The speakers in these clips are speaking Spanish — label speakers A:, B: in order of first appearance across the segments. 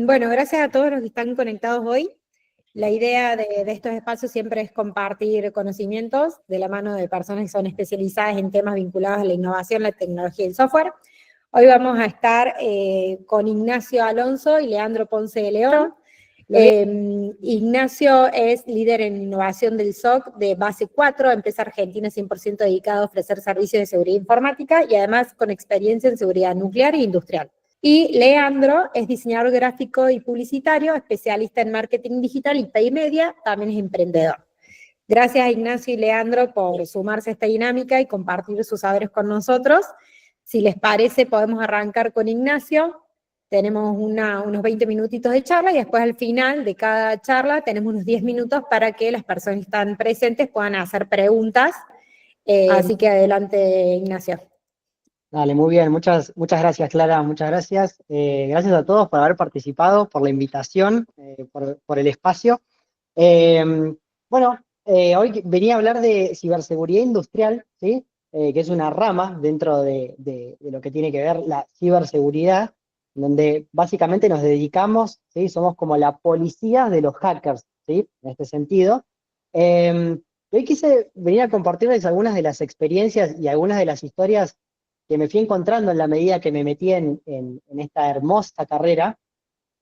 A: Bueno, gracias a todos los que están conectados hoy. La idea de estos espacios siempre es compartir conocimientos de la mano de personas que son especializadas en temas vinculados a la innovación, la tecnología y el software. Hoy vamos a estar con Ignacio Alonso y Leandro Ponce de León. Ignacio es líder en innovación del SOC de Base 4, empresa argentina 100% dedicada a ofrecer servicios de seguridad informática y además con experiencia en seguridad nuclear e industrial. Y Leandro es diseñador gráfico y publicitario, especialista en marketing digital y pay media, también es emprendedor. Gracias a Ignacio y Leandro por sumarse a esta dinámica y compartir sus saberes con nosotros. Si les parece, podemos arrancar con Ignacio. Tenemos unos 20 minutitos de charla y después al final de cada charla tenemos unos 10 minutos para que las personas que están presentes puedan hacer preguntas. Así que adelante, Ignacio.
B: Dale, muy bien, muchas gracias, Clara, muchas gracias. Gracias a todos por haber participado, por la invitación, por el espacio. Hoy venía a hablar de ciberseguridad industrial, ¿sí? Que es una rama dentro de lo que tiene que ver la ciberseguridad, donde básicamente nos dedicamos, ¿sí? Somos como la policía de los hackers, ¿sí? En este sentido. Hoy quise venir a compartirles algunas de las experiencias y algunas de las historias que me fui encontrando en la medida que me metí en esta hermosa carrera,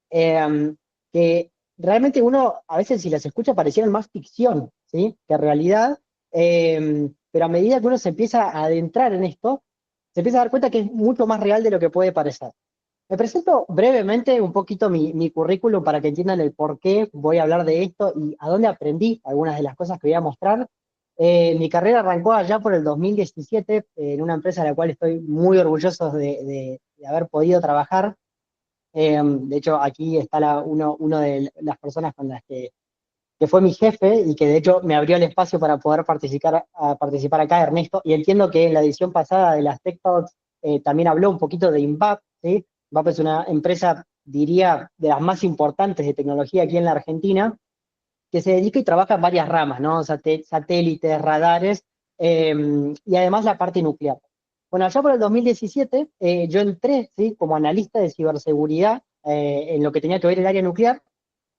B: que realmente uno, a veces si las escucha parecieran más ficción, ¿sí? Que realidad, pero a medida que uno se empieza a adentrar en esto, se empieza a dar cuenta que es mucho más real de lo que puede parecer. Me presento brevemente un poquito mi currículum para que entiendan el por qué voy a hablar de esto y a dónde aprendí algunas de las cosas que voy a mostrar. Mi carrera arrancó allá por el 2017 en una empresa de la cual estoy muy orgulloso de haber podido trabajar. De hecho, aquí está uno de las personas con las que fue mi jefe y que de hecho me abrió el espacio para poder participar acá, Ernesto. Y entiendo que en la edición pasada de las Tech Talks también habló un poquito de INVAP, ¿sí? INVAP es una empresa, diría, de las más importantes de tecnología aquí en la Argentina, que se dedica y trabaja en varias ramas, ¿no? Satélites, radares, y además la parte nuclear. Bueno, allá por el 2017 yo entré, ¿sí? Como analista de ciberseguridad en lo que tenía que ver el área nuclear,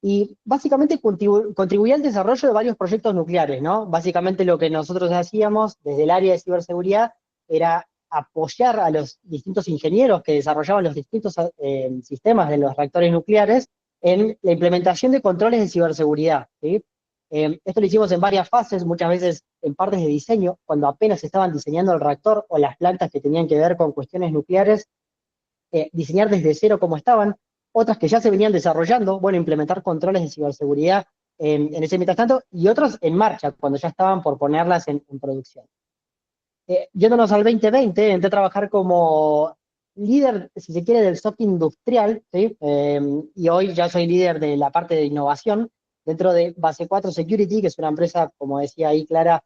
B: y básicamente contribuía al desarrollo de varios proyectos nucleares, ¿no? Básicamente lo que nosotros hacíamos desde el área de ciberseguridad era apoyar a los distintos ingenieros que desarrollaban los distintos sistemas de los reactores nucleares en la implementación de controles de ciberseguridad, ¿sí? Esto lo hicimos en varias fases, muchas veces en partes de diseño, cuando apenas estaban diseñando el reactor o las plantas que tenían que ver con cuestiones nucleares, diseñar desde cero cómo estaban, otras que ya se venían desarrollando, bueno, implementar controles de ciberseguridad en ese mientras tanto, y otras en marcha, cuando ya estaban por ponerlas en producción. Yéndonos al 2020, entré a trabajar como líder, si se quiere, del SOC industrial, ¿sí? Y hoy ya soy líder de la parte de innovación dentro de Base 4 Security, que es una empresa, como decía ahí Clara,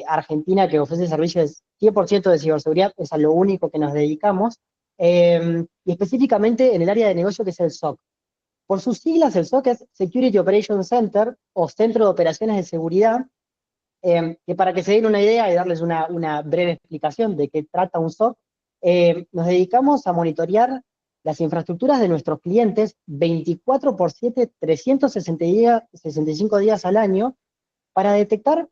B: argentina, que ofrece servicios 100% de ciberseguridad, es a lo único que nos dedicamos, y específicamente en el área de negocio que es el SOC. Por sus siglas, el SOC es Security Operations Center, o Centro de Operaciones de Seguridad, que para que se den una idea y darles una breve explicación de qué trata un SOC, nos dedicamos a monitorear las infraestructuras de nuestros clientes 24/7, 365 días al año, para detectar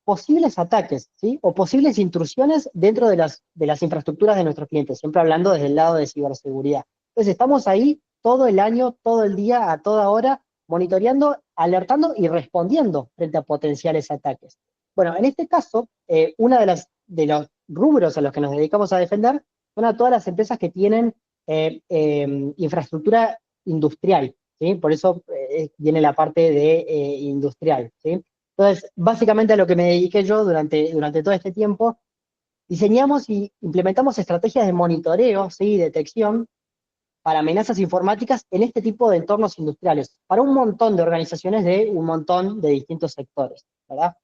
B: posibles ataques, ¿sí? O posibles intrusiones dentro de las infraestructuras de nuestros clientes, siempre hablando desde el lado de ciberseguridad. Entonces estamos ahí todo el año, todo el día, a toda hora, monitoreando, alertando y respondiendo frente a potenciales ataques. Bueno, en este caso, uno de los rubros a los que nos dedicamos a defender son a todas las empresas que tienen infraestructura industrial, ¿sí? Por eso viene la parte de industrial, ¿sí? Entonces, básicamente a lo que me dediqué yo durante todo este tiempo, diseñamos y implementamos estrategias de monitoreo, ¿sí? Detección para amenazas informáticas en este tipo de entornos industriales, para un montón de organizaciones de un montón de distintos sectores, ¿verdad?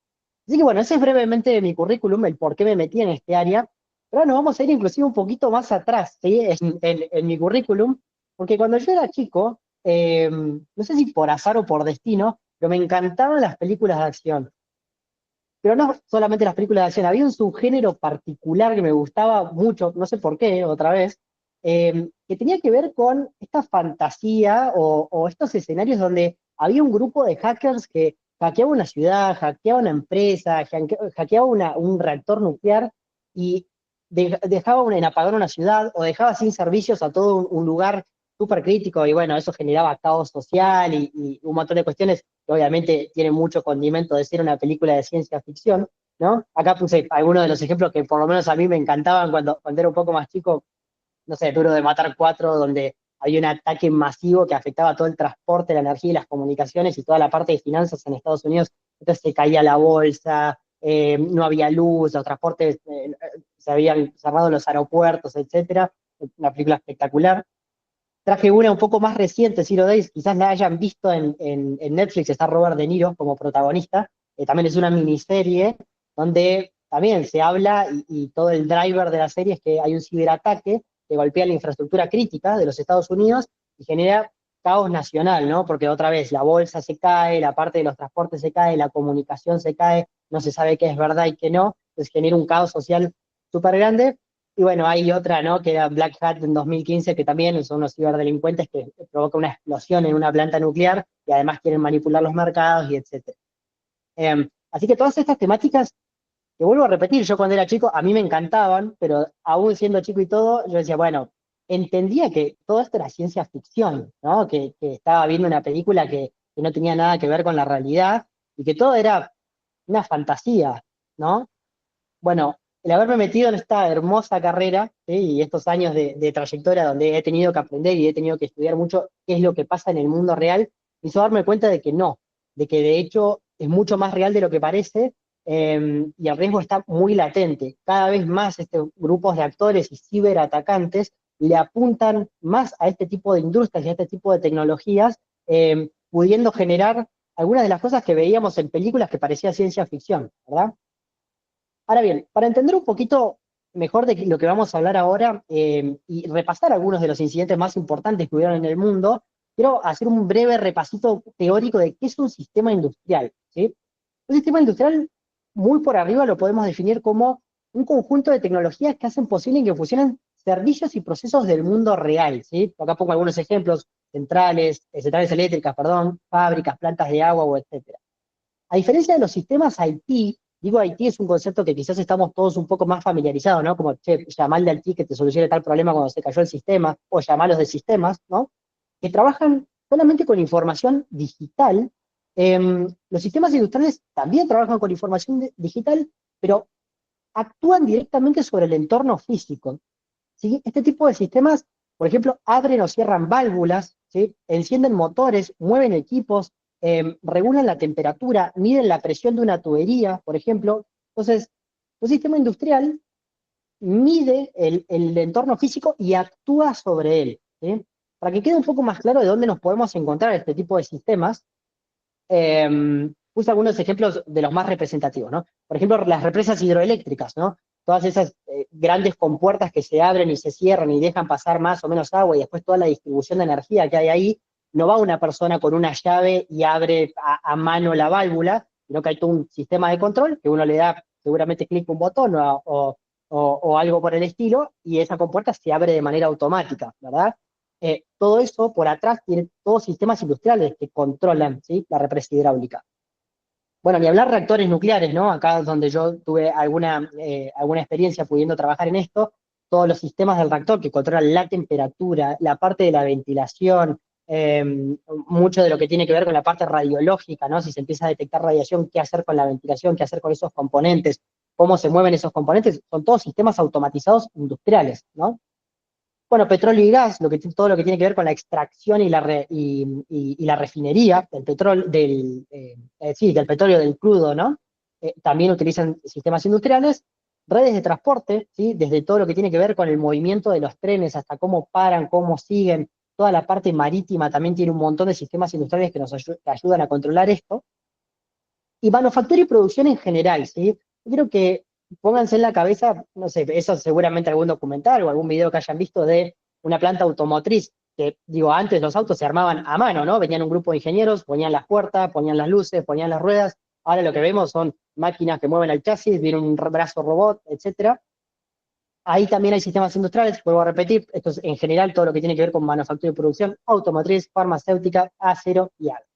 B: Así que bueno, ese es brevemente mi currículum, el por qué me metí en este área, pero bueno, vamos a ir inclusive un poquito más atrás, ¿sí? En mi currículum, porque cuando yo era chico, no sé si por azar o por destino, pero me encantaban las películas de acción. Pero no solamente las películas de acción, había un subgénero particular que me gustaba mucho, no sé por qué, otra vez, que tenía que ver con esta fantasía o estos escenarios donde había un grupo de hackers que hackeaba una ciudad, hackeaba una empresa, hackeaba un reactor nuclear y dejaba en apagón una ciudad o dejaba sin servicios a todo un lugar súper crítico y bueno, eso generaba caos social y un montón de cuestiones que obviamente tienen mucho condimento de ser una película de ciencia ficción, ¿no? Acá puse algunos de los ejemplos que por lo menos a mí me encantaban cuando era un poco más chico, no sé, Duro de Matar 4, donde había un ataque masivo que afectaba todo el transporte, la energía y las comunicaciones y toda la parte de finanzas en Estados Unidos. Entonces se caía la bolsa, no había luz, los transportes, se habían cerrado los aeropuertos, etcétera. Una película espectacular. Traje una un poco más reciente, Zero Days, quizás la hayan visto en Netflix, está Robert De Niro como protagonista. También es una miniserie donde también se habla y todo el driver de la serie es que hay un ciberataque que golpea la infraestructura crítica de los Estados Unidos y genera caos nacional, ¿no? Porque otra vez la bolsa se cae, la parte de los transportes se cae, la comunicación se cae, no se sabe qué es verdad y qué no, entonces genera un caos social súper grande. Y bueno, hay otra, ¿no? Que era Black Hat en 2015, que también son unos ciberdelincuentes que provocan una explosión en una planta nuclear y además quieren manipular los mercados y etcétera. Así que todas estas temáticas, que vuelvo a repetir, yo cuando era chico, a mí me encantaban, pero aún siendo chico y todo, yo decía, bueno, entendía que todo esto era ciencia ficción, ¿no? Que estaba viendo una película que no tenía nada que ver con la realidad y que todo era una fantasía, ¿no? Bueno, el haberme metido en esta hermosa carrera, ¿sí? Y estos años de trayectoria donde he tenido que aprender y he tenido que estudiar mucho qué es lo que pasa en el mundo real, me hizo darme cuenta de que no, de que de hecho es mucho más real de lo que parece, y el riesgo está muy latente. Cada vez más estos grupos de actores y ciberatacantes le apuntan más a este tipo de industrias y a este tipo de tecnologías, pudiendo generar algunas de las cosas que veíamos en películas que parecía ciencia ficción, ¿verdad? Ahora bien, para entender un poquito mejor de lo que vamos a hablar ahora, y repasar algunos de los incidentes más importantes que hubieron en el mundo, quiero hacer un breve repasito teórico de qué es un sistema industrial, ¿sí? Un sistema industrial, muy por arriba, lo podemos definir como un conjunto de tecnologías que hacen posible que funcionen servicios y procesos del mundo real, ¿sí? Acá pongo algunos ejemplos: centrales eléctricas, perdón, fábricas, plantas de agua, o etcétera. A diferencia de los sistemas IT, digo IT es un concepto que quizás estamos todos un poco más familiarizados, ¿no? Como, che, llamarle al IT que te solucione tal problema cuando se cayó el sistema, o llamarlos de sistemas, ¿no? Que trabajan solamente con información digital. Los sistemas industriales también trabajan con información digital, pero actúan directamente sobre el entorno físico, ¿sí? Este tipo de sistemas, por ejemplo, abren o cierran válvulas, ¿sí? Encienden motores, mueven equipos, regulan la temperatura, miden la presión de una tubería, por ejemplo. Entonces, un sistema industrial mide el entorno físico y actúa sobre él, ¿sí? Para que quede un poco más claro de dónde nos podemos encontrar este tipo de sistemas, puse algunos ejemplos de los más representativos, ¿no? Por ejemplo, las represas hidroeléctricas, ¿no? Todas esas grandes compuertas que se abren y se cierran y dejan pasar más o menos agua y después toda la distribución de energía que hay ahí, no va una persona con una llave y abre a mano la válvula, sino que hay todo un sistema de control que uno le da seguramente clic un botón o algo por el estilo y esa compuerta se abre de manera automática, ¿verdad? Todo eso por atrás tiene todos sistemas industriales que controlan, ¿sí? La represa hidráulica. Bueno, ni hablar reactores nucleares, ¿no? Acá es donde yo tuve alguna experiencia pudiendo trabajar en esto, todos los sistemas del reactor que controlan la temperatura, la parte de la ventilación, eh, mucho de lo que tiene que ver con la parte radiológica, ¿no? Si se empieza a detectar radiación, qué hacer con la ventilación, qué hacer con esos componentes, cómo se mueven esos componentes, son todos sistemas automatizados industriales, ¿no? Bueno, petróleo y gas, todo lo que tiene que ver con la extracción y la refinería del petróleo, sí, del petróleo, del crudo, ¿no? También utilizan sistemas industriales, redes de transporte, ¿sí? Desde todo lo que tiene que ver con el movimiento de los trenes hasta cómo paran, cómo siguen, toda la parte marítima también tiene un montón de sistemas industriales que que ayudan a controlar esto. Y manufactura y producción en general, ¿sí? Yo creo que pónganse en la cabeza, no sé, eso seguramente algún documental o algún video que hayan visto de una planta automotriz, que digo, antes los autos se armaban a mano, ¿no? Venían un grupo de ingenieros, ponían las puertas, ponían las luces, ponían las ruedas, ahora lo que vemos son máquinas que mueven el chasis, viene un brazo robot, etcétera. Ahí también hay sistemas industriales, vuelvo a repetir, esto es en general todo lo que tiene que ver con manufactura y producción, automotriz, farmacéutica, acero y agro.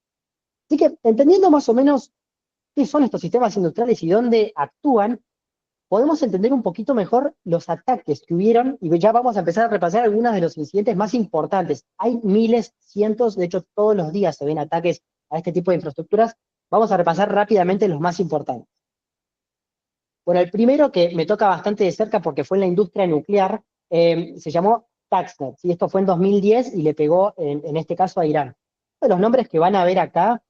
B: Así que, entendiendo más o menos qué son estos sistemas industriales y dónde actúan, podemos entender un poquito mejor los ataques que hubieron y ya vamos a empezar a repasar algunos de los incidentes más importantes. Hay miles, cientos, de hecho todos los días se ven ataques a este tipo de infraestructuras. Vamos a repasar rápidamente los más importantes. Bueno, el primero que me toca bastante de cerca porque fue en la industria nuclear, se llamó Stuxnet, ¿sí? Esto fue en 2010 y le pegó, en este caso, a Irán. Los nombres que van a ver acá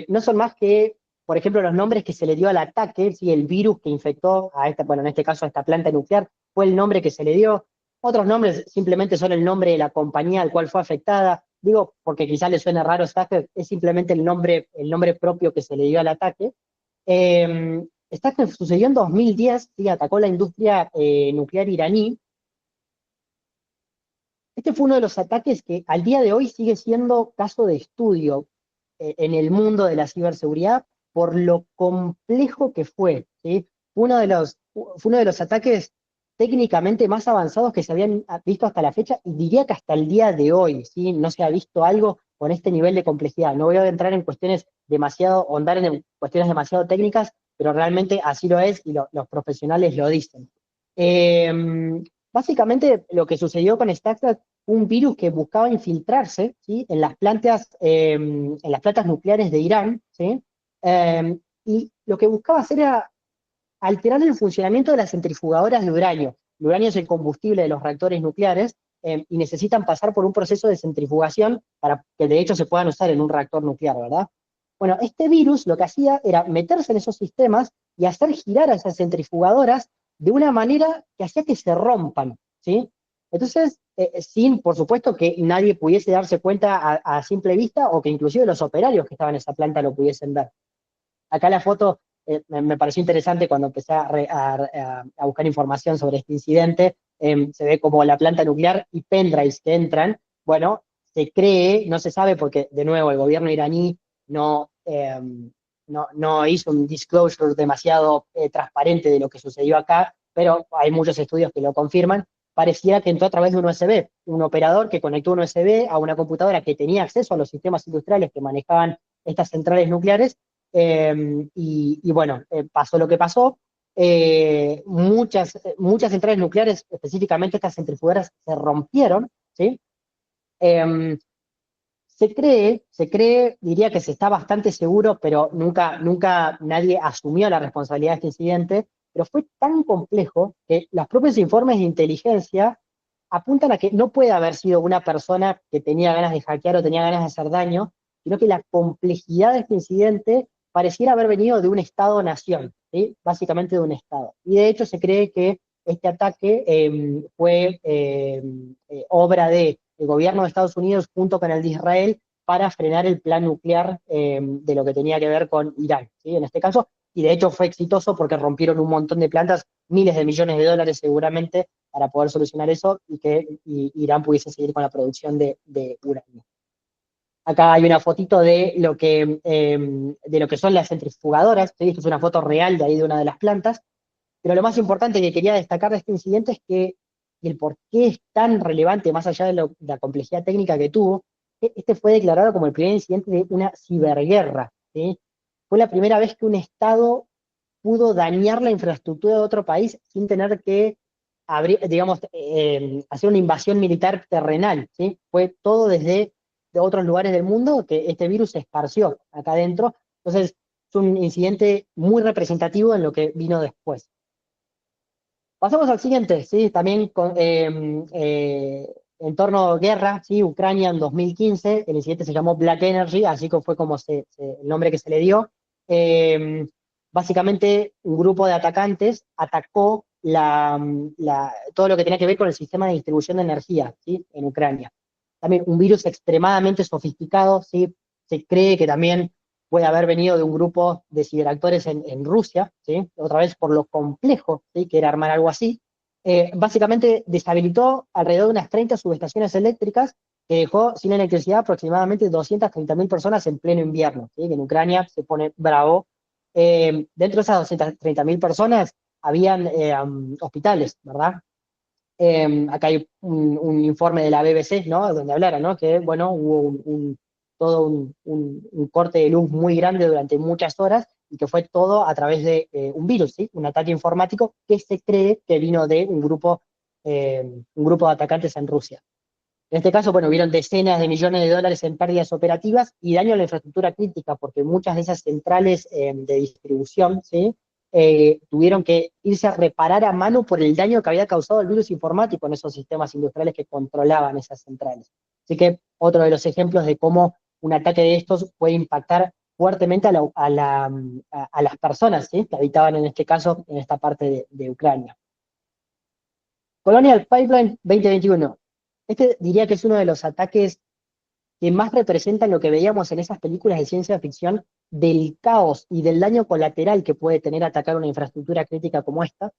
B: no son más que, por ejemplo, los nombres que se le dio al ataque, ¿sí? El virus que infectó a esta, bueno, en este caso a esta planta nuclear, fue el nombre que se le dio. Otros nombres simplemente son el nombre de la compañía al cual fue afectada. Digo, porque quizás le suene raro Stuxnet, es simplemente el nombre propio que se le dio al ataque. Stuxnet sucedió en 2010, ¿sí? Atacó la industria nuclear iraní. Este fue uno de los ataques que al día de hoy sigue siendo caso de estudio en el mundo de la ciberseguridad por lo complejo que fue, ¿sí? Fue uno de los ataques técnicamente más avanzados que se habían visto hasta la fecha, y diría que hasta el día de hoy, ¿sí? No se ha visto algo con este nivel de complejidad. No voy a entrar en cuestiones demasiado, ahondar en cuestiones demasiado técnicas, pero realmente así lo es y los profesionales lo dicen. Básicamente lo que sucedió con Stuxnet, un virus que buscaba infiltrarse, ¿sí? En las plantas nucleares de Irán, ¿sí? Y lo que buscaba hacer era alterar el funcionamiento de las centrifugadoras de uranio. El uranio es el combustible de los reactores nucleares, y necesitan pasar por un proceso de centrifugación para que de hecho se puedan usar en un reactor nuclear, ¿verdad? Bueno, este virus lo que hacía era meterse en esos sistemas y hacer girar a esas centrifugadoras de una manera que hacía que se rompan, ¿sí? Entonces, sin, por supuesto, que nadie pudiese darse cuenta a simple vista, o que inclusive los operarios que estaban en esa planta lo pudiesen ver. Acá la foto me pareció interesante cuando empecé a buscar información sobre este incidente. Se ve como la planta nuclear y pendrives que entran. Bueno, se cree, no se sabe porque, de nuevo, el gobierno iraní no hizo un disclosure demasiado transparente de lo que sucedió acá, pero hay muchos estudios que lo confirman. Pareciera que entró a través de un USB, un operador que conectó un USB a una computadora que tenía acceso a los sistemas industriales que manejaban estas centrales nucleares. Y bueno, pasó lo que pasó. Muchas centrales nucleares, específicamente estas centrifugadoras, se rompieron, ¿sí? Se cree, diría que se está bastante seguro, pero nunca nadie asumió la responsabilidad de este incidente, pero fue tan complejo que los propios informes de inteligencia apuntan a que no puede haber sido una persona que tenía ganas de hackear o tenía ganas de hacer daño, sino que la complejidad de este incidente pareciera haber venido de un Estado-nación, ¿sí? Básicamente de un Estado. Y de hecho se cree que este ataque fue obra del gobierno de Estados Unidos junto con el de Israel para frenar el plan nuclear de lo que tenía que ver con Irán, ¿sí? En este caso, y de hecho fue exitoso porque rompieron un montón de plantas, miles de millones de dólares seguramente, para poder solucionar eso y que Irán pudiese seguir con la producción de uranio. Acá hay una fotito de lo que son las centrifugadoras, ¿sí? Esto es una foto real de ahí de una de las plantas, pero lo más importante que quería destacar de este incidente es que, y el por qué es tan relevante, más allá de la complejidad técnica que tuvo, este fue declarado como el primer incidente de una ciberguerra, ¿sí? Fue la primera vez que un Estado pudo dañar la infraestructura de otro país sin tener que digamos, hacer una invasión militar terrenal, ¿sí? Fue todo desde de otros lugares del mundo que este virus se esparció acá adentro. Entonces, es un incidente muy representativo en lo que vino después. Pasamos al siguiente, ¿sí? También en torno a guerra, ¿sí? Ucrania en 2015, el incidente se llamó Black Energy, así que fue como el nombre que se le dio. Eh, Básicamente, un grupo de atacantes atacó todo lo que tenía que ver con el sistema de distribución de energía, ¿sí? En Ucrania. También un virus extremadamente sofisticado, ¿sí? Se cree que también puede haber venido de un grupo de ciberactores en Rusia, ¿sí? Otra vez por lo complejo, ¿sí? Que era armar algo así. Básicamente deshabilitó alrededor de unas 30 subestaciones eléctricas, que dejó sin electricidad aproximadamente 230.000 personas en pleno invierno, ¿sí? Que en Ucrania se pone bravo. Dentro de esas 230.000 personas habían hospitales, ¿verdad? Acá hay un informe de la BBC, ¿no? Donde hablaron, ¿no? Que, bueno, hubo todo un corte de luz muy grande durante muchas horas y que fue todo a través de un virus, ¿sí? Un ataque informático que se cree que vino de un grupo de atacantes en Rusia. En este caso, bueno, hubieron decenas de millones de dólares en pérdidas operativas y daño a la infraestructura crítica, porque muchas de esas centrales de distribución, ¿sí? Tuvieron que irse a reparar a mano por el daño que había causado el virus informático en esos sistemas industriales que controlaban esas centrales. Así que otro de los ejemplos de cómo un ataque de estos puede impactar fuertemente a las personas, ¿sí? Que habitaban en este caso, en esta parte de Ucrania. Colonial Pipeline 2021. Este diría que es uno de los ataques que más representan lo que veíamos en esas películas de ciencia ficción del caos y del daño colateral que puede tener atacar una infraestructura crítica como esta.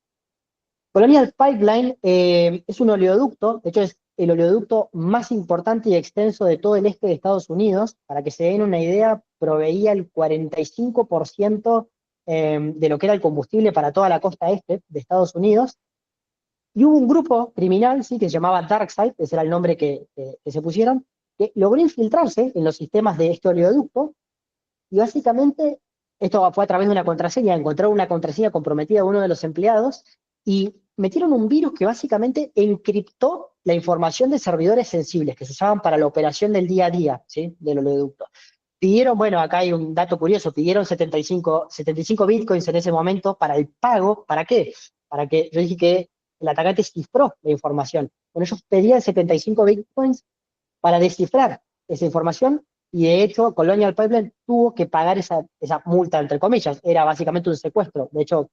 B: Colonial Pipeline es un oleoducto, de hecho es el oleoducto más importante y extenso de todo el este de Estados Unidos. Para que se den una idea, proveía el 45% de lo que era el combustible para toda la costa este de Estados Unidos. Y hubo un grupo criminal, sí, que se llamaba DarkSide, ese era el nombre que se pusieron, que logró infiltrarse en los sistemas de este oleoducto, y básicamente esto fue a través de una contraseña, encontraron una contraseña comprometida de uno de los empleados, y metieron un virus que básicamente encriptó la información de servidores sensibles que se usaban para la operación del día a día, ¿sí? Del oleoducto. Pidieron, bueno, acá hay un dato curioso, pidieron 75 bitcoins en ese momento para el pago. ¿Para qué? Para que, yo dije que el atacante cifró la información. Bueno, ellos pedían 75 bitcoins para descifrar esa información, y de hecho Colonial Pipeline tuvo que pagar esa multa, entre comillas. Era básicamente un secuestro. De hecho,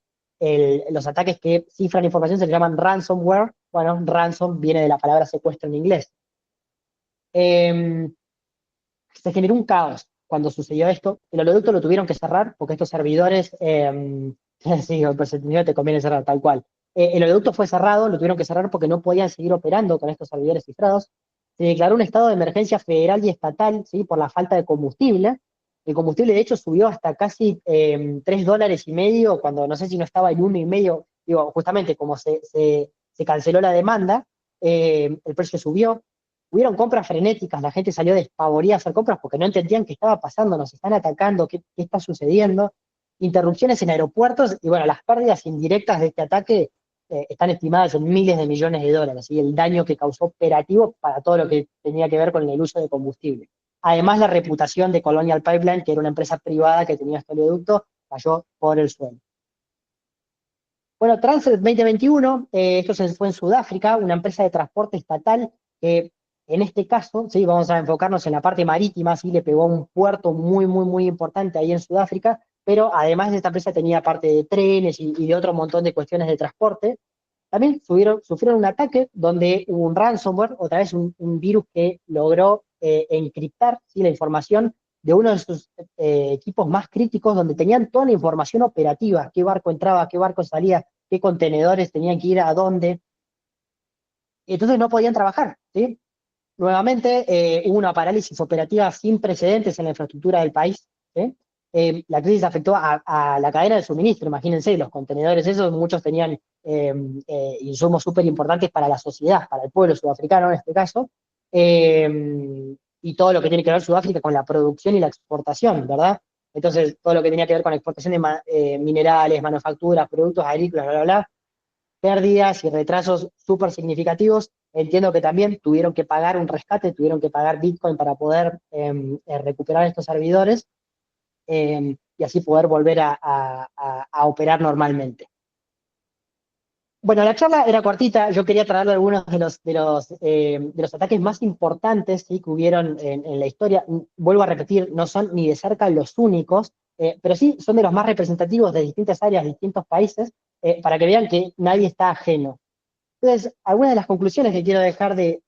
B: los ataques que cifran información se llaman ransomware. Bueno, ransom viene de la palabra secuestro en inglés. Se generó un caos cuando sucedió esto. El oleoducto lo tuvieron que cerrar porque estos servidores, sí, pues te conviene cerrar tal cual. El oleoducto fue cerrado, lo tuvieron que cerrar porque no podían seguir operando con estos servidores cifrados. Se declaró un estado de emergencia federal y estatal, ¿sí? Por la falta de combustible. El combustible, de hecho, subió hasta casi $3.50, cuando no sé si no estaba en 1,5. Digo, justamente como se canceló la demanda, el precio subió. Hubieron compras frenéticas, la gente salió despavorida a hacer compras porque no entendían qué estaba pasando, nos están atacando, qué está sucediendo. Interrupciones en aeropuertos, y bueno, las pérdidas indirectas de este ataque están estimadas en miles de millones de dólares, y el daño que causó operativo para todo lo que tenía que ver con el uso de combustible. Además, la reputación de Colonial Pipeline, que era una empresa privada que tenía este oleoducto, cayó por el suelo. Bueno, Transnet 2021, esto fue en Sudáfrica, una empresa de transporte estatal que en este caso, sí, vamos a enfocarnos en la parte marítima, sí, le pegó a un puerto muy, muy, muy importante ahí en Sudáfrica, pero además de esta empresa tenía parte de trenes y de otro montón de cuestiones de transporte. También sufrieron un ataque donde hubo un ransomware, otra vez un virus que logró encriptar, ¿sí? La información de uno de sus equipos más críticos, donde tenían toda la información operativa: qué barco entraba, qué barco salía, qué contenedores tenían que ir a dónde. Y entonces no podían trabajar, ¿sí? Nuevamente hubo una parálisis operativa sin precedentes en la infraestructura del país, ¿sí? La crisis afectó a la cadena de suministro. Imagínense, los contenedores esos, muchos tenían insumos súper importantes para la sociedad, para el pueblo sudafricano en este caso, y todo lo que tiene que ver Sudáfrica con la producción y la exportación, ¿verdad? Entonces, todo lo que tenía que ver con la exportación de minerales, manufacturas, productos agrícolas, bla, bla, bla, pérdidas y retrasos súper significativos. Entiendo que también tuvieron que pagar un rescate, tuvieron que pagar Bitcoin para poder recuperar estos servidores, y así poder volver a operar normalmente. Bueno, la charla era cortita, yo quería traerle algunos de los ataques más importantes, ¿sí? Que hubieron en la historia. Vuelvo a repetir, no son ni de cerca los únicos, pero sí son de los más representativos de distintas áreas, de distintos países, para que vean que nadie está ajeno. Entonces, algunas de las conclusiones que quiero dejar de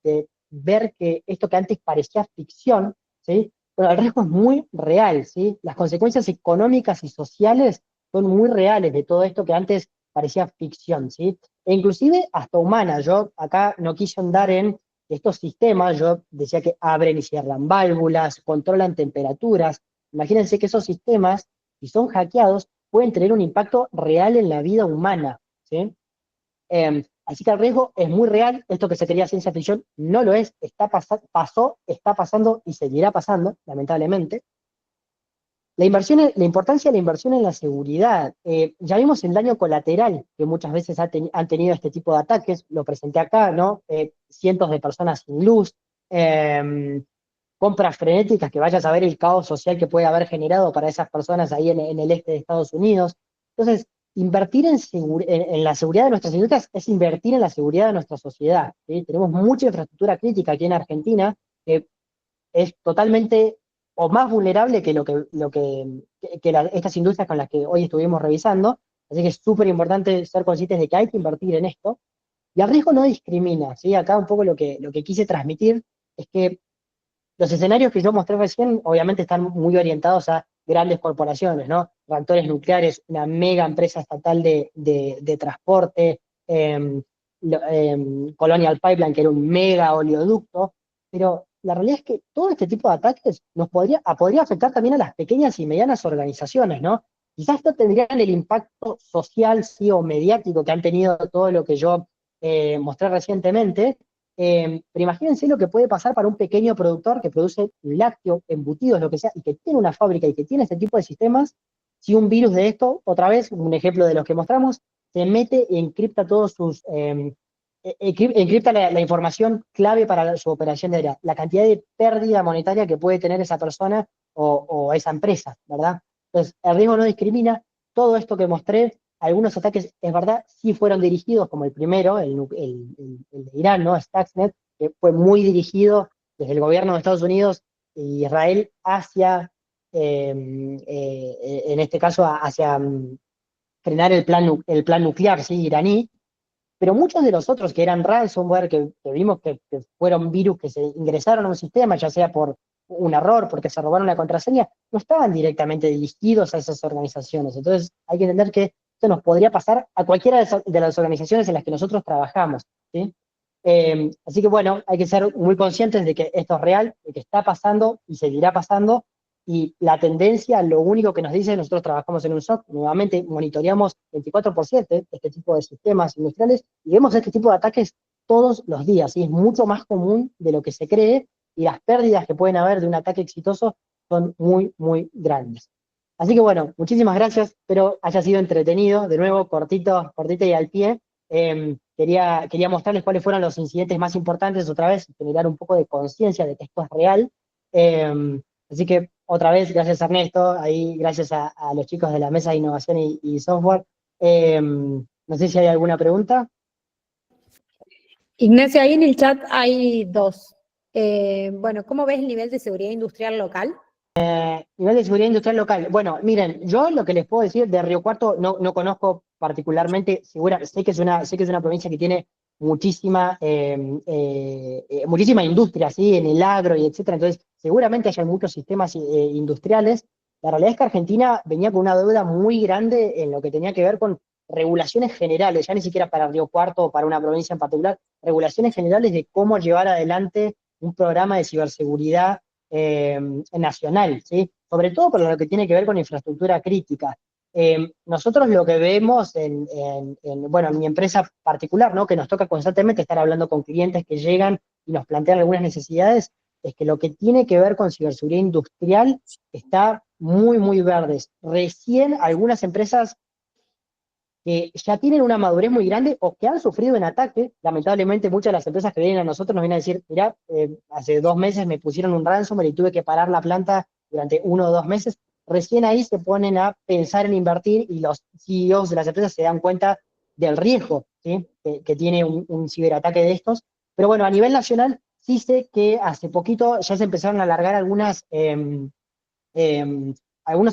B: ver que esto que antes parecía ficción, ¿sí? Bueno, el riesgo es muy real, ¿sí? Las consecuencias económicas y sociales son muy reales de todo esto que antes parecía ficción, ¿sí? E inclusive hasta humana. Yo acá no quise andar en estos sistemas, yo decía que abren y cierran válvulas, controlan temperaturas. Imagínense que esos sistemas, si son hackeados, pueden tener un impacto real en la vida humana, ¿sí? Así que el riesgo es muy real, esto que se quería ciencia ficción no lo es, pasó, está pasando y seguirá pasando, lamentablemente. La importancia de la inversión en la seguridad. Ya vimos el daño colateral que muchas veces han tenido este tipo de ataques, lo presenté acá, ¿no? Cientos de personas sin luz, eh, compras frenéticas, que vaya a saber el caos social que puede haber generado para esas personas ahí en el este de Estados Unidos. Entonces, invertir en la seguridad de nuestras industrias es invertir en la seguridad de nuestra sociedad, ¿sí? Tenemos mucha infraestructura crítica aquí en Argentina, que es totalmente o más vulnerable que estas industrias con las que hoy estuvimos revisando. Así que es súper importante ser conscientes de que hay que invertir en esto. Y el riesgo no discrimina, ¿sí? Acá un poco lo que quise transmitir es que los escenarios que yo mostré recién obviamente están muy orientados a grandes corporaciones, ¿no? Reactores nucleares, una mega empresa estatal de transporte, Colonial Pipeline, que era un mega oleoducto, pero la realidad es que todo este tipo de ataques podría afectar también a las pequeñas y medianas organizaciones, ¿no? Quizás no tendrían el impacto social, sí, o mediático que han tenido todo lo que yo mostré recientemente, pero imagínense lo que puede pasar para un pequeño productor que produce lácteo, embutidos, lo que sea, y que tiene una fábrica y que tiene este tipo de sistemas, si un virus de esto, otra vez, un ejemplo de los que mostramos, se mete e encripta todos encripta la información clave para su operación diaria, la cantidad de pérdida monetaria que puede tener esa persona o esa empresa, ¿verdad? Entonces, el riesgo no discrimina, todo esto que mostré, algunos ataques, es verdad, sí fueron dirigidos, como el primero, el de Irán, ¿no? Stuxnet, que fue muy dirigido desde el gobierno de Estados Unidos e Israel hacia, en este caso, hacia frenar el plan nuclear, ¿sí? Iraní, pero muchos de los otros que eran ransomware, que vimos que fueron virus que se ingresaron a un sistema, ya sea por un error, porque se robaron la contraseña, no estaban directamente dirigidos a esas organizaciones. Entonces hay que entender que esto nos podría pasar a cualquiera de las organizaciones en las que nosotros trabajamos, ¿sí? Así que bueno, hay que ser muy conscientes de que esto es real, de que está pasando y seguirá pasando, y la tendencia, lo único que nos dice, nosotros trabajamos en un SOC, nuevamente monitoreamos 24/7 este tipo de sistemas industriales y vemos este tipo de ataques todos los días, y es mucho más común de lo que se cree, y las pérdidas que pueden haber de un ataque exitoso son muy, muy grandes. Así que bueno, muchísimas gracias, espero haya sido entretenido, de nuevo, cortito y al pie. Quería mostrarles cuáles fueron los incidentes más importantes, otra vez, generar un poco de conciencia de que esto es real. Así que otra vez, gracias Ernesto, ahí gracias a los chicos de la mesa de innovación y software. No sé si hay alguna pregunta.
A: Ignacio, ahí en el chat hay dos. Bueno, ¿cómo ves el nivel de seguridad industrial local?
B: Nivel de seguridad industrial local. Bueno, miren, yo lo que les puedo decir de Río Cuarto no conozco particularmente, sé que es una provincia que tiene muchísima industria, ¿sí? En el agro y etcétera. Entonces, seguramente hay muchos sistemas industriales. La realidad es que Argentina venía con una deuda muy grande en lo que tenía que ver con regulaciones generales, ya ni siquiera para Río Cuarto o para una provincia en particular, regulaciones generales de cómo llevar adelante un programa de ciberseguridad nacional, ¿sí? Sobre todo por lo que tiene que ver con infraestructura crítica. Nosotros lo que vemos bueno, en mi empresa particular, ¿no? Que nos toca constantemente estar hablando con clientes que llegan y nos plantean algunas necesidades, es que lo que tiene que ver con ciberseguridad industrial está muy, muy verdes. Recién algunas empresas que ya tienen una madurez muy grande o que han sufrido un ataque. Lamentablemente, muchas de las empresas que vienen a nosotros nos vienen a decir, mirá, hace 2 meses me pusieron un ransomware y tuve que parar la planta durante 1 o 2 meses. Recién ahí se ponen a pensar en invertir, y los CEOs de las empresas se dan cuenta del riesgo, ¿sí? que tiene un ciberataque de estos. Pero bueno, a nivel nacional, sí sé que hace poquito ya se empezaron a alargar algunos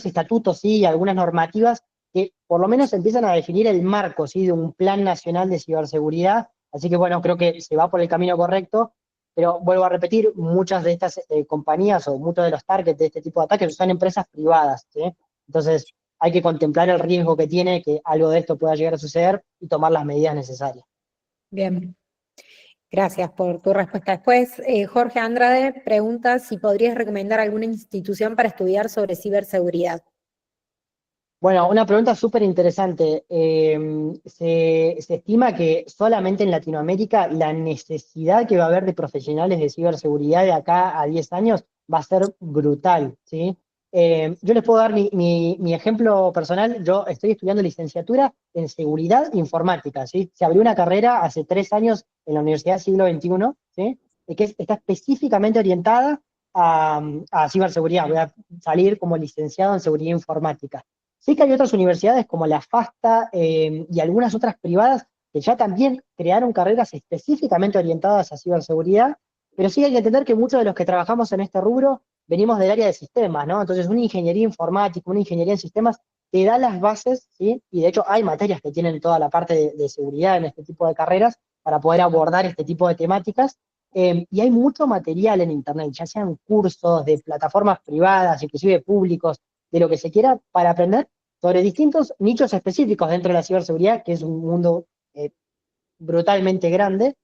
B: estatutos, sí, algunas normativas que por lo menos empiezan a definir el marco, ¿sí? De un plan nacional de ciberseguridad. Así que bueno, creo que se va por el camino correcto, pero vuelvo a repetir, muchas de estas compañías o muchos de los targets de este tipo de ataques son empresas privadas, ¿sí? Entonces hay que contemplar el riesgo que tiene que algo de esto pueda llegar a suceder y tomar las medidas necesarias.
A: Bien, gracias por tu respuesta. Después, Jorge Andrade pregunta si podrías recomendar alguna institución para estudiar sobre ciberseguridad.
B: Bueno, una pregunta súper interesante. Se estima que solamente en Latinoamérica la necesidad que va a haber de profesionales de ciberseguridad de acá a 10 años va a ser brutal, ¿sí? Yo les puedo dar mi ejemplo personal. Yo estoy estudiando licenciatura en seguridad informática, ¿sí? Se abrió una carrera hace 3 años en la Universidad Siglo XXI, ¿sí? Está específicamente orientada a ciberseguridad. Voy a salir como licenciado en seguridad informática. Sí que hay otras universidades como la FASTA y algunas otras privadas que ya también crearon carreras específicamente orientadas a ciberseguridad, pero sí hay que entender que muchos de los que trabajamos en este rubro venimos del área de sistemas, ¿no? Entonces, una ingeniería informática, una ingeniería en sistemas te da las bases, ¿sí? Y de hecho hay materias que tienen toda la parte de seguridad en este tipo de carreras para poder abordar este tipo de temáticas. Y hay mucho material en Internet, ya sean cursos de plataformas privadas, inclusive públicos, de lo que se quiera para aprender sobre distintos nichos específicos dentro de la ciberseguridad, que es un mundo brutalmente grande.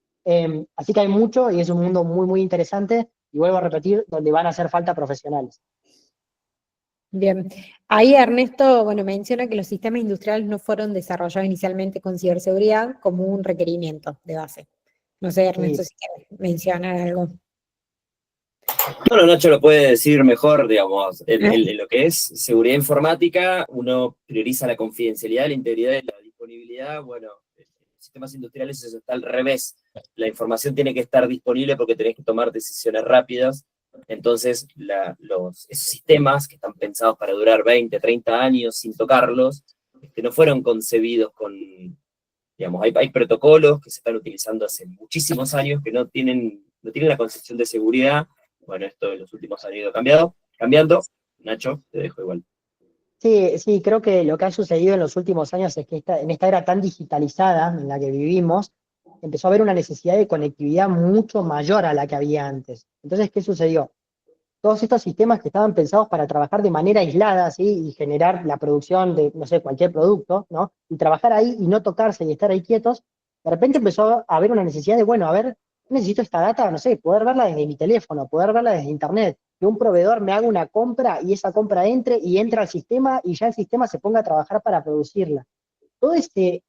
B: Así que hay mucho y es un mundo muy, muy interesante. Y vuelvo a repetir, donde van a hacer falta profesionales.
A: Bien, ahí Ernesto, bueno, menciona que los sistemas industriales no fueron desarrollados inicialmente con ciberseguridad como un requerimiento de base. No sé, Ernesto,
B: Sí,
A: si quieres mencionar algo.
C: Bueno, Nacho lo puede decir mejor, digamos, en lo que es seguridad informática, uno prioriza la confidencialidad, la integridad y la disponibilidad. Bueno, en sistemas industriales eso está al revés. La información tiene que estar disponible porque tenés que tomar decisiones rápidas. Entonces, esos sistemas que están pensados para durar 20, 30 años sin tocarlos, no fueron concebidos con, digamos, hay protocolos que se están utilizando hace muchísimos años que no tienen la concepción de seguridad. Bueno, esto en los últimos años ha ido cambiando. Nacho, te dejo igual.
B: sí, sí, creo que lo que ha sucedido en los últimos años es que en esta era tan digitalizada en la que vivimos, empezó a haber una necesidad de conectividad mucho mayor a la que había antes. Entonces, ¿qué sucedió? Todos estos sistemas que estaban pensados para trabajar de manera aislada, ¿sí? Y generar la producción de, no sé, cualquier producto, ¿no? Y trabajar ahí y no tocarse y estar ahí quietos, de repente empezó a haber una necesidad de, bueno, a ver, necesito esta data, no sé, poder verla desde mi teléfono, poder verla desde internet, que un proveedor me haga una compra y esa compra entre y entra al sistema y ya el sistema se ponga a trabajar para producirla. Todo ese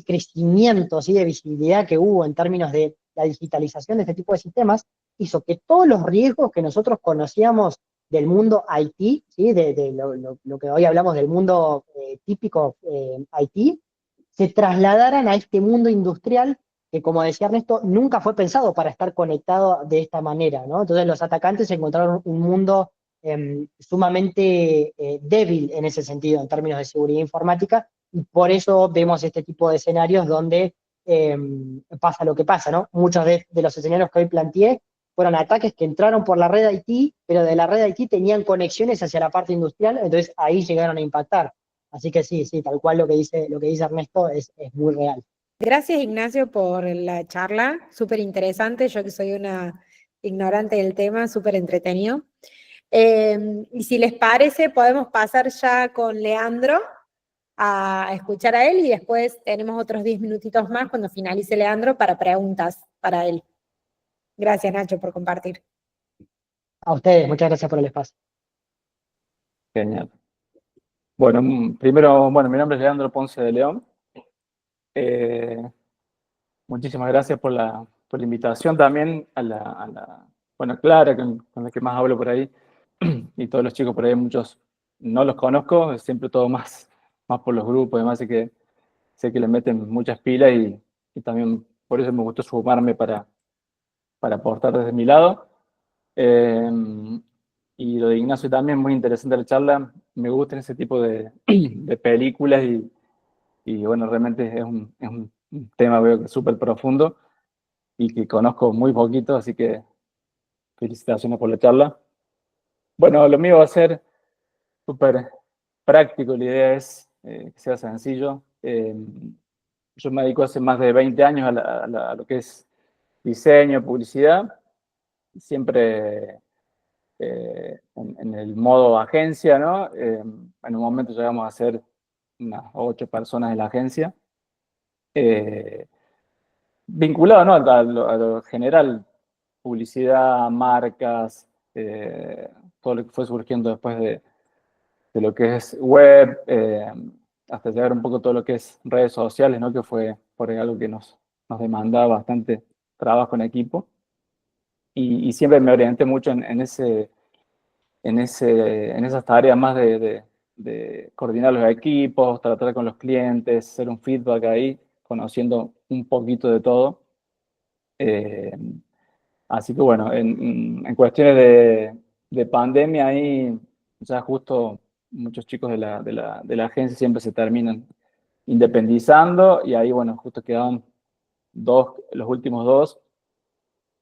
B: crecimiento, ¿sí? De visibilidad que hubo en términos de la digitalización de este tipo de sistemas hizo que todos los riesgos que nosotros conocíamos del mundo IT, ¿sí? De lo que hoy hablamos del mundo típico IT, se trasladaran a este mundo industrial que, como decía Ernesto, nunca fue pensado para estar conectado de esta manera, ¿no? Entonces los atacantes encontraron un mundo sumamente débil en ese sentido, en términos de seguridad informática, y por eso vemos este tipo de escenarios donde eh, pasa lo que pasa, ¿no? Muchos de los escenarios que hoy planteé fueron ataques que entraron por la red IT, pero de la red IT tenían conexiones hacia la parte industrial, entonces ahí llegaron a impactar. Así que sí, sí, tal cual lo que dice Ernesto es muy real.
A: Gracias, Ignacio, por la charla, súper interesante. Yo que soy una ignorante del tema, súper entretenido. Y si les parece, podemos pasar ya con Leandro a escuchar a él y después tenemos otros 10 minutitos más cuando finalice Leandro para preguntas para él. Gracias, Nacho, por compartir.
B: A ustedes, muchas gracias por el espacio.
D: Genial. Bueno, primero, bueno, mi nombre es Leandro Ponce de León. Eh, Muchísimas gracias por la invitación también bueno, Clara, con la que más hablo por ahí, y todos los chicos por ahí, muchos no los conozco, es siempre todo más por los grupos, además así que sé que le meten muchas pilas y también por eso me gustó sumarme para aportar desde mi lado. Eh, y lo de Ignacio también, muy interesante la charla. Me gustan ese tipo de películas y bueno, realmente es un tema veo que súper profundo y que conozco muy poquito, así que felicitaciones por la charla. Bueno, lo mío va a ser súper práctico, la idea es que sea sencillo. Yo me dedico hace más de 20 años a lo que es diseño, publicidad, siempre en el modo agencia, ¿no? En un momento llegamos a ser unas 8 personas en la agencia, eh, vinculado, ¿no? A lo general, publicidad, marcas, todo lo que fue surgiendo después de lo que es web, hasta llegar un poco a todo lo que es redes sociales, ¿no? Que fue por ahí algo que nos demandaba bastante trabajo en equipo. Y siempre me orienté mucho en esas tareas más de coordinar los equipos, tratar con los clientes, hacer un feedback ahí, conociendo un poquito de todo. Así que bueno, en cuestiones de pandemia ahí ya justo muchos chicos de la agencia siempre se terminan independizando y ahí bueno, justo quedaban los últimos dos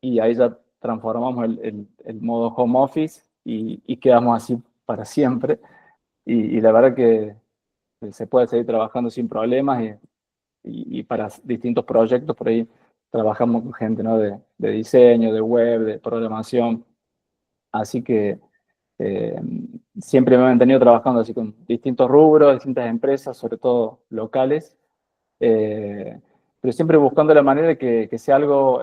D: y ahí ya transformamos el modo home office y quedamos así para siempre. Y la verdad que se puede seguir trabajando sin problemas y para distintos proyectos por ahí trabajamos con gente, ¿no? de diseño, de web, de programación. Así que eh, siempre me he mantenido trabajando así con distintos rubros, distintas empresas, sobre todo locales, pero siempre buscando la manera de que sea algo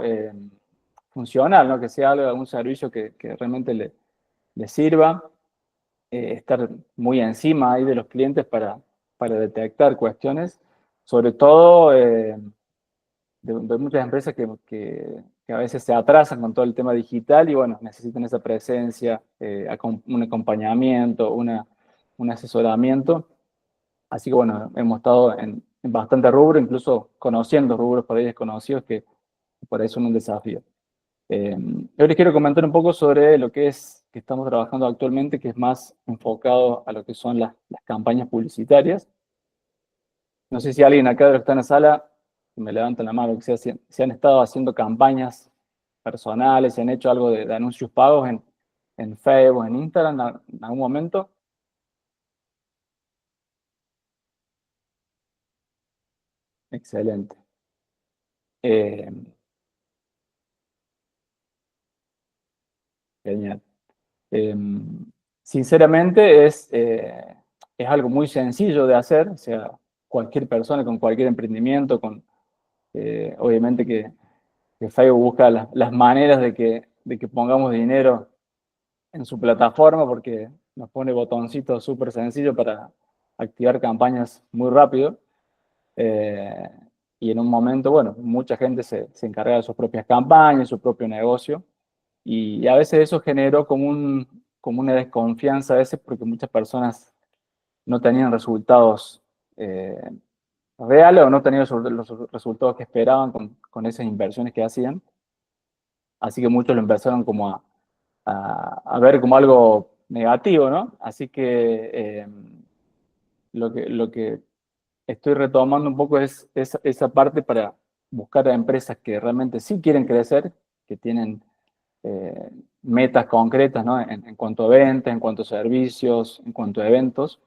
D: funcional, ¿no? Que sea algún servicio que realmente le sirva, estar muy encima ahí de los clientes para detectar cuestiones, sobre todo de muchas empresas que a veces se atrasan con todo el tema digital y bueno, necesitan esa presencia, un acompañamiento, un asesoramiento. Así que bueno, hemos estado en bastante rubro, incluso conociendo rubros por ahí desconocidos que por ahí son un desafío. Yo les quiero comentar un poco sobre lo que estamos trabajando actualmente, que es más enfocado a lo que son las campañas publicitarias. No sé si alguien acá de los que está en la sala, que me levantan la mano, que si han estado haciendo campañas personales, si han hecho algo de anuncios pagos en Facebook, en Instagram, en algún momento. Excelente. Eh, Genial. Eh, Sinceramente es algo muy sencillo de hacer, o sea, cualquier persona con cualquier emprendimiento, obviamente que Facebook busca las maneras de que pongamos dinero en su plataforma porque nos pone botoncitos súper sencillos para activar campañas muy rápido. Eh, y en un momento, bueno, mucha gente se encarga de sus propias campañas, su propio negocio. Y a veces eso generó como una desconfianza a veces porque muchas personas no tenían resultados eh, reales o no tenían los resultados que esperaban con esas inversiones que hacían. Así que muchos lo empezaron como a ver como algo negativo, ¿no? Así que lo que estoy retomando un poco es esa parte para buscar a empresas que realmente sí quieren crecer, que tienen eh, metas concretas, ¿no? En cuanto a ventas, en cuanto a servicios, en cuanto a eventos,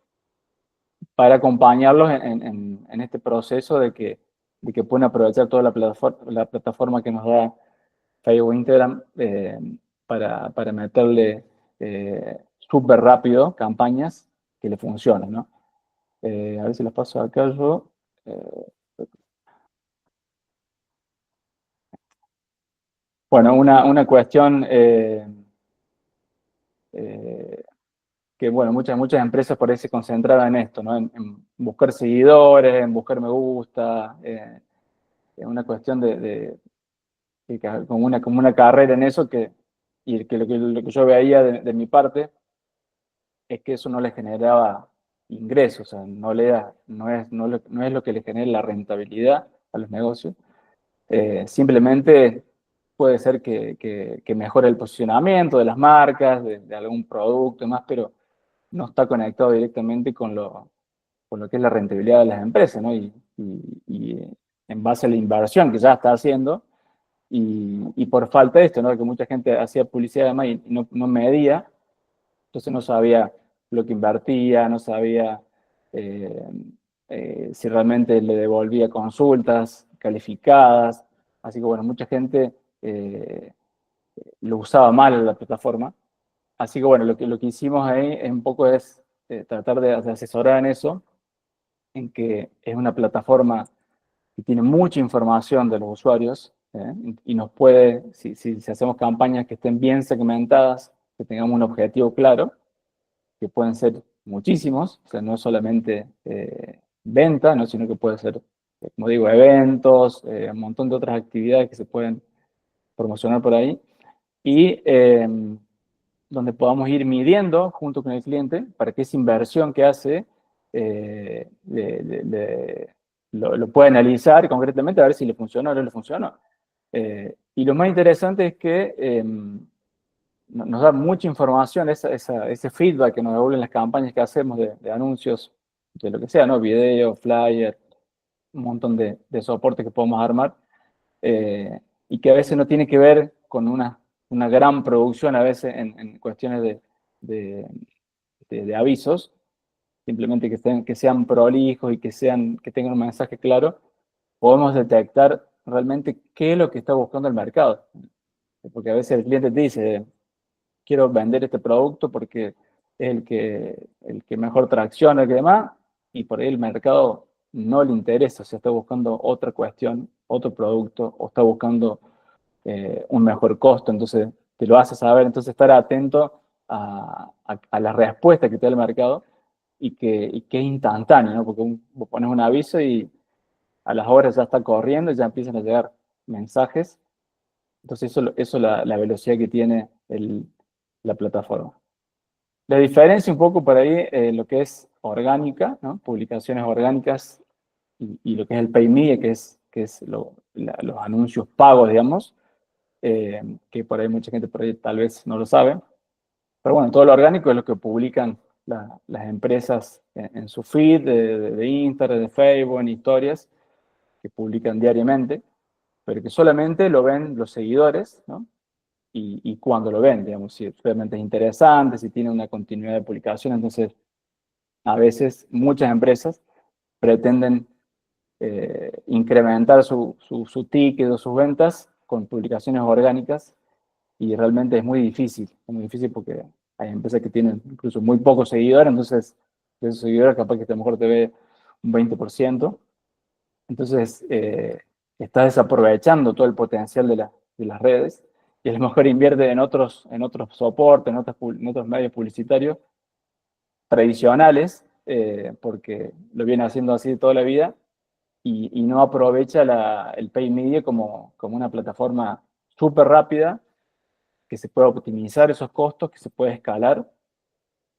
D: para acompañarlos en este proceso de que pueden aprovechar toda la plataforma que nos da Facebook, Instagram, para meterle súper rápido campañas que le funcionen, ¿no? A ver si las paso acá yo. Eh, bueno, una cuestión eh, que, bueno, muchas empresas por ahí se concentraban en esto, ¿no? En buscar seguidores, en buscar me gusta, es una cuestión como una carrera en eso y lo que yo veía de mi parte es que eso no le generaba ingresos, o sea, no es lo que le genera la rentabilidad a los negocios. Simplemente puede ser que mejore el posicionamiento de las marcas, de algún producto y más, pero no está conectado directamente con lo que es la rentabilidad de las empresas, ¿no? Y en base a la inversión que ya está haciendo, y por falta de esto, ¿no? Que mucha gente hacía publicidad además y no medía, entonces no sabía lo que invertía, no sabía eh, si realmente le devolvía consultas calificadas. Así que bueno, mucha gente lo usaba mal la plataforma. Así que bueno, lo que hicimos ahí es un poco tratar de asesorar en eso, en que es una plataforma que tiene mucha información de los usuarios, y nos puede, si hacemos campañas que estén bien segmentadas, que tengamos un objetivo claro, que pueden ser muchísimos, o sea, no solamente venta, ¿no? Sino que puede ser, como digo, eventos, un montón de otras actividades que se pueden promocionar por ahí, y donde podamos ir midiendo junto con el cliente para que esa inversión que hace lo pueda analizar concretamente a ver si le funcionó o no le funcionó. Y lo más interesante es que nos da mucha información, ese feedback que nos devuelven las campañas que hacemos de anuncios, de lo que sea, ¿no? Video, flyer, un montón de soporte que podemos armar, y que a veces no tiene que ver con una gran producción, a veces en cuestiones de, de avisos, simplemente que sean prolijos y que tengan un mensaje claro, podemos detectar realmente qué es lo que está buscando el mercado. Porque a veces el cliente te dice, quiero vender este producto porque es el que mejor tracciona, el que demás, y por ahí el mercado no le interesa, o sea, está buscando otra cuestión, otro producto, o está buscando un mejor costo, entonces te lo hace saber, entonces estar atento a la respuesta que te da el mercado y que es instantáneo, ¿no? Porque vos pones un aviso y a las horas ya está corriendo y ya empiezan a llegar mensajes, entonces eso la velocidad que tiene la plataforma. La diferencia un poco por ahí, lo que es orgánica, ¿no? Publicaciones orgánicas y lo que es el pay media, que es los anuncios pagos, digamos, que por ahí mucha gente por ahí tal vez no lo sabe. Pero bueno, todo lo orgánico es lo que publican las empresas en su feed de Instagram, de Facebook, en historias, que publican diariamente, pero que solamente lo ven los seguidores, ¿no? Y cuando lo ven, digamos, si realmente es interesante, si tiene una continuidad de publicación, entonces a veces muchas empresas pretenden incrementar su ticket o sus ventas con publicaciones orgánicas y realmente es muy difícil porque hay empresas que tienen incluso muy pocos seguidores, entonces de esos seguidores capaz que a lo mejor te ve un 20%, entonces estás desaprovechando todo el potencial de las redes y a lo mejor invierte en otros soportes, en otros medios publicitarios tradicionales, porque lo viene haciendo así toda la vida y no aprovecha el pay media como una plataforma súper rápida, que se puede optimizar esos costos, que se puede escalar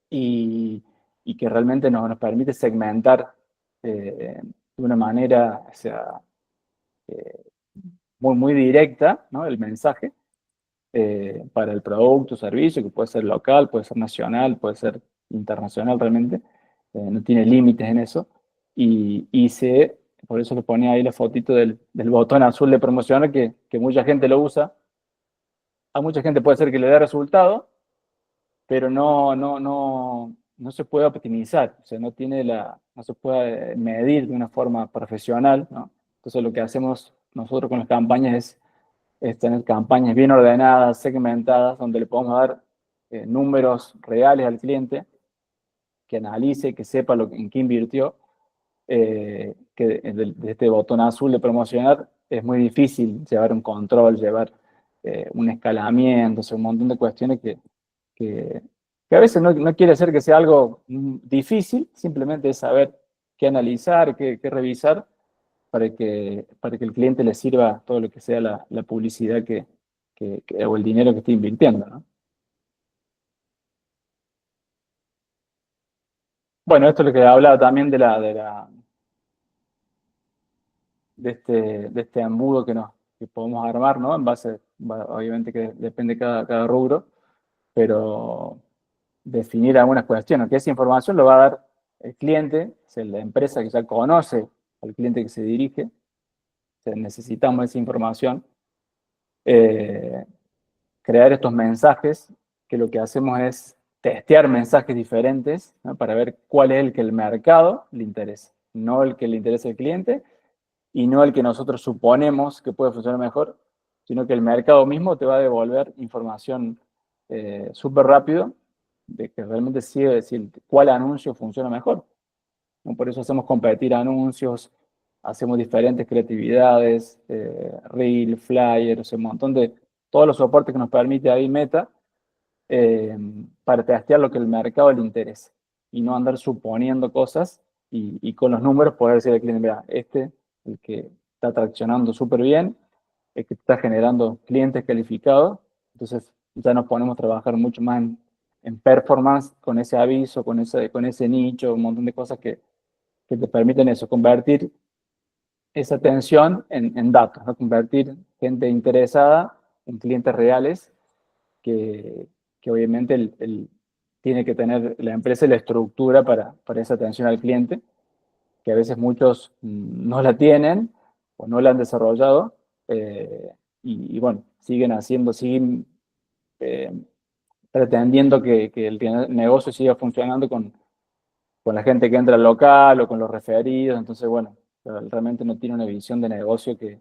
D: y, y que realmente nos permite segmentar de una manera, o sea, eh, muy, muy directa, ¿no? El mensaje para el producto o servicio, que puede ser local, puede ser nacional, puede ser internacional realmente, no tiene límites en eso. Por eso le ponía ahí la fotito del botón azul de promocionar, que mucha gente lo usa. A mucha gente puede ser que le dé resultado, pero no se puede optimizar, o sea, no se puede medir de una forma profesional, ¿no? Entonces lo que hacemos nosotros con las campañas es tener campañas bien ordenadas, segmentadas, donde le podemos dar números reales al cliente, que analice, que sepa en qué invirtió, que de este botón azul de promocionar es muy difícil llevar un control, llevar un escalamiento, o sea, un montón de cuestiones que, que a veces no quiere decir que sea algo difícil, simplemente es saber qué analizar, qué revisar, para que el cliente le sirva todo lo que sea la publicidad o el dinero que esté invirtiendo, ¿no? Bueno, esto es lo que hablaba también de este embudo que podemos armar, ¿no? En base, obviamente que depende cada rubro, pero definir algunas cuestiones, que esa información lo va a dar el cliente, o sea, la empresa que ya conoce al cliente que se dirige, o sea, necesitamos esa información, eh, crear estos mensajes, que lo que hacemos es testear mensajes diferentes, ¿no? Para ver cuál es el que el mercado le interesa, no el que le interesa al cliente y no el que nosotros suponemos que puede funcionar mejor, sino que el mercado mismo te va a devolver información súper rápido de que realmente sí debe decir cuál anuncio funciona mejor, ¿no? Por eso hacemos competir anuncios, hacemos diferentes creatividades, reel, flyers, un montón de todos los soportes que nos permite ahí Meta, para testear lo que el mercado le interesa. y no andar suponiendo cosas y con los números poder decir al cliente, mira, el que está traccionando súper bien, el que está generando clientes calificados, entonces ya nos ponemos a trabajar mucho más en performance con ese aviso, con ese nicho, un montón de cosas que te permiten eso, convertir esa atención en datos, ¿no? Convertir gente interesada en clientes reales que, que obviamente tiene que tener la empresa la estructura para esa atención al cliente, que a veces muchos no la tienen o no la han desarrollado, y bueno, siguen eh, pretendiendo que el negocio siga funcionando con la gente que entra al local o con los referidos, entonces bueno, realmente no tiene una visión de negocio que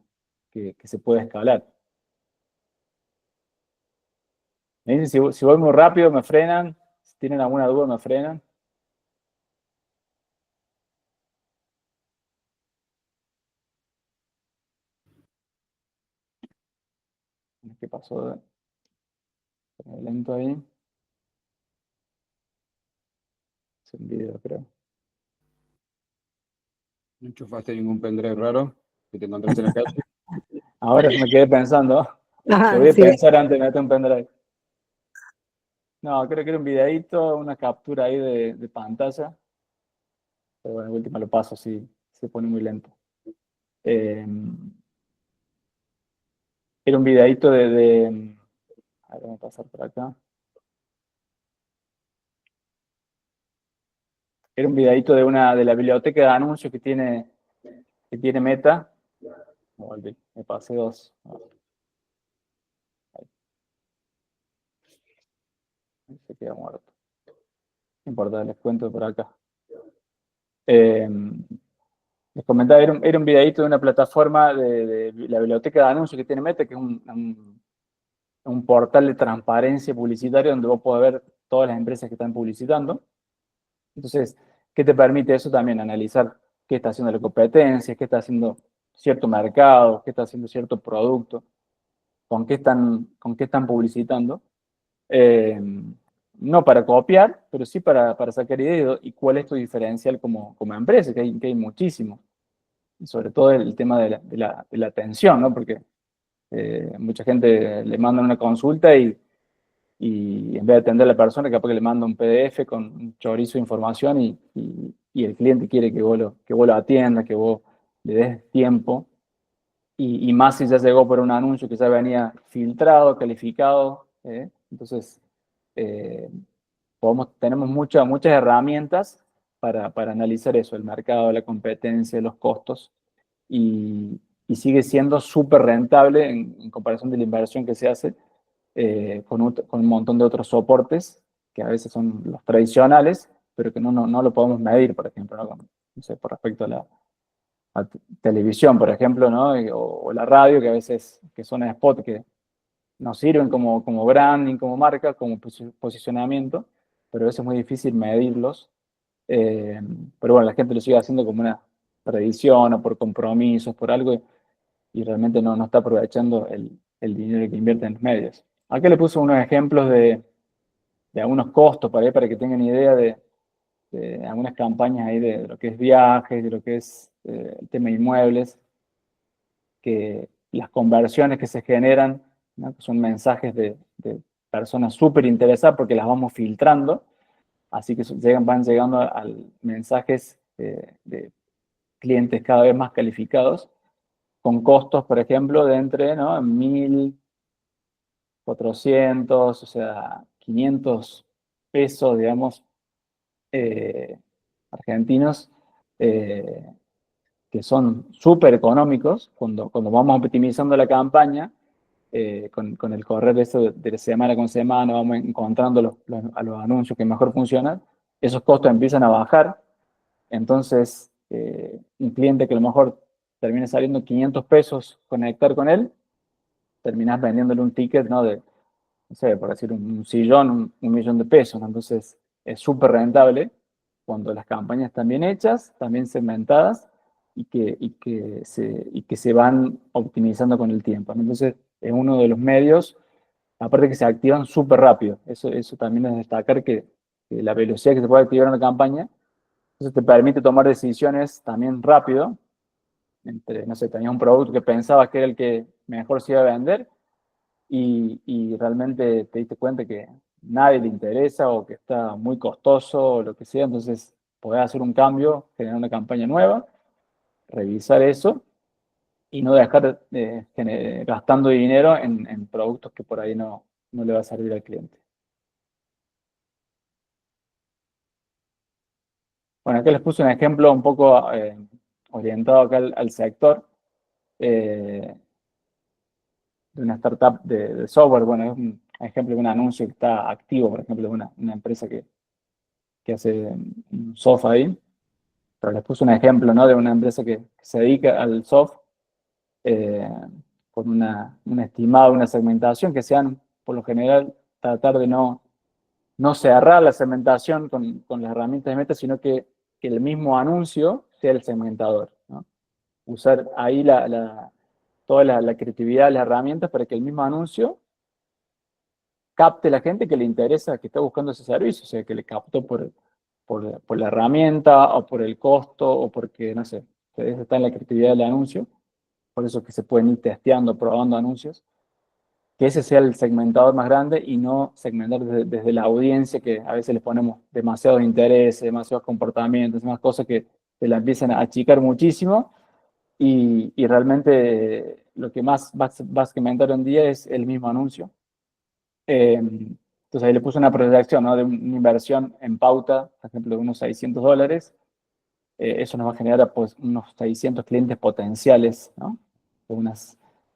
D: se puede escalar. Me dicen si voy muy rápido me frenan, si tienen alguna duda me frenan. ¿Qué pasó? Lento ahí. Es un video, creo.
E: No enchufaste ningún pendrive raro que te encontraste en la calle.
D: Ahora me quedé pensando.
A: Ajá,
D: Lo voy a
A: sí.
D: pensar antes de meter un pendrive. No, creo que era un videíto, una captura ahí de pantalla. Pero bueno, de última lo paso si se pone muy lento. Era un videíto a ver, voy a pasar por acá. Era un videíto de la biblioteca de anuncios que tiene Meta. Me volví, me pasé dos. Ahí se queda muerto. No importa, les cuento por acá. Les comentaba, era un videíto de una plataforma de la biblioteca de anuncios que tiene Meta, que es un portal de transparencia publicitaria donde vos podés ver todas las empresas que están publicitando. Entonces, ¿qué te permite eso también? Analizar qué está haciendo la competencia, qué está haciendo cierto mercado, qué está haciendo cierto producto, con qué están publicitando. No para copiar, pero sí para sacar ideas y cuál es tu diferencial como empresa, que hay muchísimo. Y sobre todo el tema de la atención, ¿no? Porque mucha gente le manda una consulta y en vez de atender a la persona, capaz que le manda un PDF con un chorizo de información y el cliente quiere que vos lo atiendas, que vos le des tiempo. Y más si ya llegó por un anuncio que ya venía filtrado, calificado. Entonces, eh, tenemos muchas herramientas para analizar eso, el mercado, la competencia, los costos, y sigue siendo súper rentable en comparación de la inversión que se hace con un montón de otros soportes que a veces son los tradicionales, pero que no lo podemos medir, por ejemplo, ¿no? No sé, por respecto a televisión, por ejemplo, ¿no? O la radio, que a veces que son spots que nos sirven como branding, como marca, como posicionamiento, pero a veces es muy difícil medirlos. Pero bueno, la gente lo sigue haciendo como una tradición o por compromisos, por algo, y realmente no está aprovechando el dinero que invierte en los medios. Acá le puse unos ejemplos de algunos costos para que tengan idea de algunas campañas ahí de lo que es viajes, de lo que es el tema de inmuebles, que las conversiones que se generan, ¿no? Que son mensajes de personas súper interesadas porque las vamos filtrando, así que van llegando a mensajes de clientes cada vez más calificados, con costos, por ejemplo, de entre, ¿no? 1.400, o sea, 500 pesos, digamos, argentinos, que son súper económicos cuando vamos optimizando la campaña, con el correr de semana con semana, vamos encontrando a los anuncios que mejor funcionan, esos costos empiezan a bajar. Entonces, un cliente que a lo mejor termina saliendo 500 pesos conectar con él, terminás vendiéndole un ticket, ¿no? No sé, por decir un sillón, un millón de pesos, ¿no? Entonces, es súper rentable cuando las campañas están bien hechas, también segmentadas y que se van optimizando con el tiempo, ¿no? Entonces, es uno de los medios, aparte que se activan súper rápido. Eso también es destacar que la velocidad que se puede activar una campaña. Entonces te permite tomar decisiones también rápido. No sé, tenías un producto que pensabas que era el que mejor se iba a vender y realmente te diste cuenta que nadie le interesa o que está muy costoso o lo que sea. Entonces podés hacer un cambio, generar una campaña nueva, revisar eso y no dejar gastando dinero en productos que por ahí no le va a servir al cliente. Bueno, acá les puse un ejemplo un poco orientado acá al sector de una startup de software. Bueno, es un ejemplo de un anuncio que está activo, por ejemplo, de una empresa que hace un software ahí. Pero les puse un ejemplo, ¿no? De una empresa que se dedica al software con un estimado, una segmentación que sean, por lo general, tratar de no cerrar la segmentación con las herramientas de meta, sino que el mismo anuncio sea el segmentador, ¿no? Usar ahí toda la creatividad de las herramientas para que el mismo anuncio capte la gente que le interesa, que está buscando ese servicio, o sea, que le captó por la herramienta o por el costo o porque, no sé, eso está en la creatividad del anuncio, por eso que se pueden ir testeando, probando anuncios, que ese sea el segmentador más grande y no segmentar desde la audiencia, que a veces les ponemos demasiados intereses, demasiados comportamientos, demasiadas cosas que se la empiezan a achicar muchísimo y realmente lo que más va a segmentar hoy en día es el mismo anuncio. Entonces ahí le puse una proyección, ¿no? De una inversión en pauta, por ejemplo, de unos $600. Eso nos va a generar pues, unos 600 clientes potenciales, ¿no?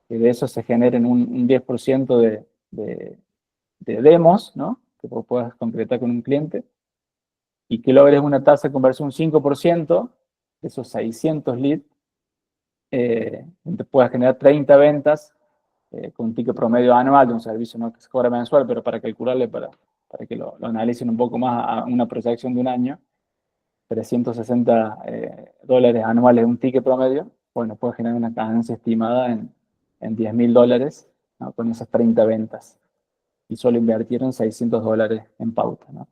D: Que de eso se generen un 10% de demos, ¿no? Que puedas concretar con un cliente y que logres una tasa de conversión un 5% de esos 600 leads, te puedas generar 30 ventas con un ticket promedio anual de un servicio, ¿no? Que se cobra mensual, pero para calcularle, para que lo analicen un poco más a una proyección de un año, $360 anuales de un ticket promedio, bueno, puedes generar una ganancia estimada en $10.000, ¿no? Con esas 30 ventas. Y solo invirtieron $600 en pauta, ¿no?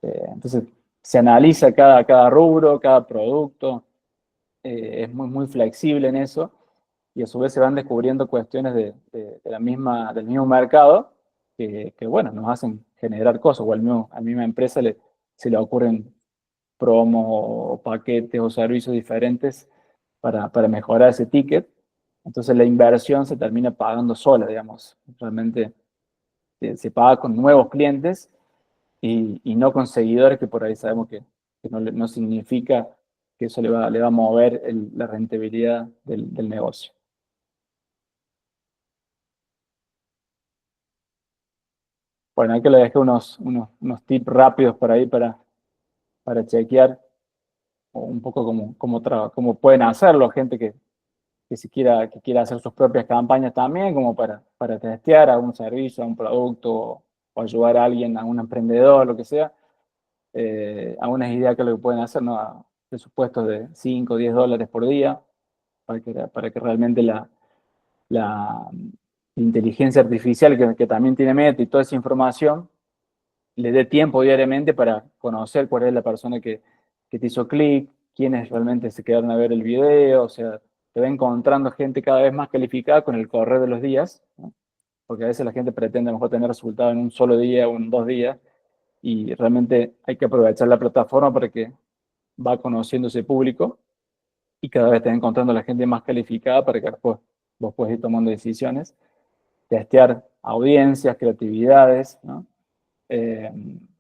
D: Entonces, se analiza cada rubro, cada producto, es muy flexible en eso, y a su vez se van descubriendo cuestiones del mismo mercado que, bueno, nos hacen generar cosas, o a la misma empresa se le ocurren promos o paquetes o servicios diferentes para mejorar ese ticket. Entonces la inversión se termina pagando sola, digamos. Realmente se paga con nuevos clientes y no con seguidores, que por ahí sabemos que no significa que eso le va a mover la rentabilidad del negocio. Bueno, aquí le dejé unos tips rápidos por ahí para chequear un poco cómo pueden hacerlo, gente que quiera hacer sus propias campañas también, como para testear algún servicio, un producto, o ayudar a alguien, a un emprendedor, lo que sea. Algunas ideas que lo que pueden hacer, ¿no? A presupuestos de $5 o $10 por día, para que realmente la inteligencia artificial que también tiene Meta y toda esa información le dé tiempo diariamente para conocer cuál es la persona que te hizo clic, quiénes realmente se quedaron a ver el video, o sea, te va encontrando gente cada vez más calificada con el correr de los días, ¿no? Porque a veces la gente pretende a lo mejor tener resultados en un solo día o en 2 días, y realmente hay que aprovechar la plataforma para que va conociendo ese público y cada vez te va encontrando la gente más calificada para que después vos puedas ir tomando decisiones, testear audiencias, creatividades, ¿no?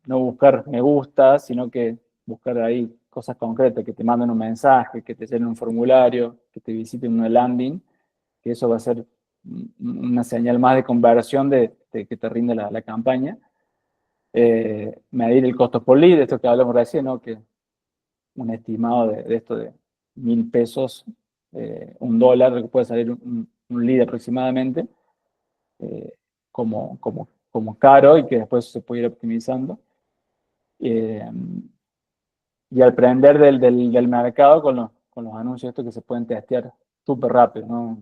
D: No buscar me gusta, sino que buscar ahí cosas concretas, que te manden un mensaje, que te llenen un formulario, que te visiten una landing, que eso va a ser una señal más de conversión de que te rinde la campaña. Medir el costo por lead, esto que hablamos recién, ¿no? Que un estimado de esto de $1.000, $1, que puede salir un lead aproximadamente, como caro y que después se puede ir optimizando. Y aprender del mercado con los anuncios estos que se pueden testear súper rápido, ¿no?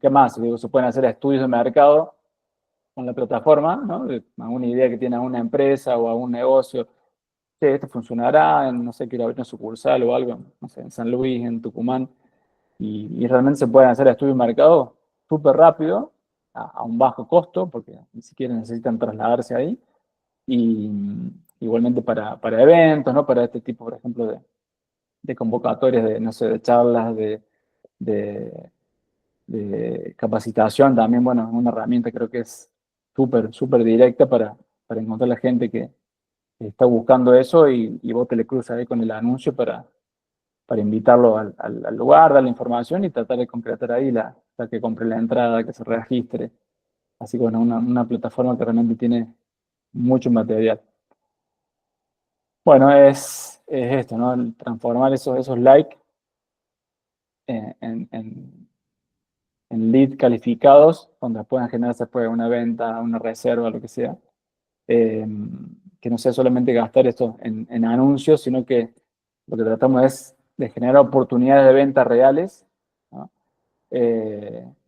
D: ¿Qué más? Digo, se pueden hacer estudios de mercado con la plataforma, ¿no? De alguna idea que tiene alguna empresa o algún negocio, che, esto funcionará, no sé, quiero abrir una sucursal o algo, no sé, en San Luis, en Tucumán, y realmente se pueden hacer estudios de mercado súper rápido, a un bajo costo, porque ni siquiera necesitan trasladarse ahí, y igualmente para eventos, ¿no? Para este tipo, por ejemplo, de convocatorias, de, no sé, de charlas, de, de capacitación, también, bueno, es una herramienta creo que es súper, súper directa para encontrar la gente que está buscando eso y vos te le cruzas ahí con el anuncio para invitarlo al lugar, darle información y tratar de concretar ahí la que compre la entrada, que se registre. Así que bueno, una plataforma que realmente tiene mucho material. Bueno, es esto, ¿no? El transformar esos likes en lead calificados, donde puedan generarse después una venta, una reserva, lo que sea. Que no sea solamente gastar esto en anuncios, sino que lo que tratamos es de generar oportunidades de venta reales, ¿no?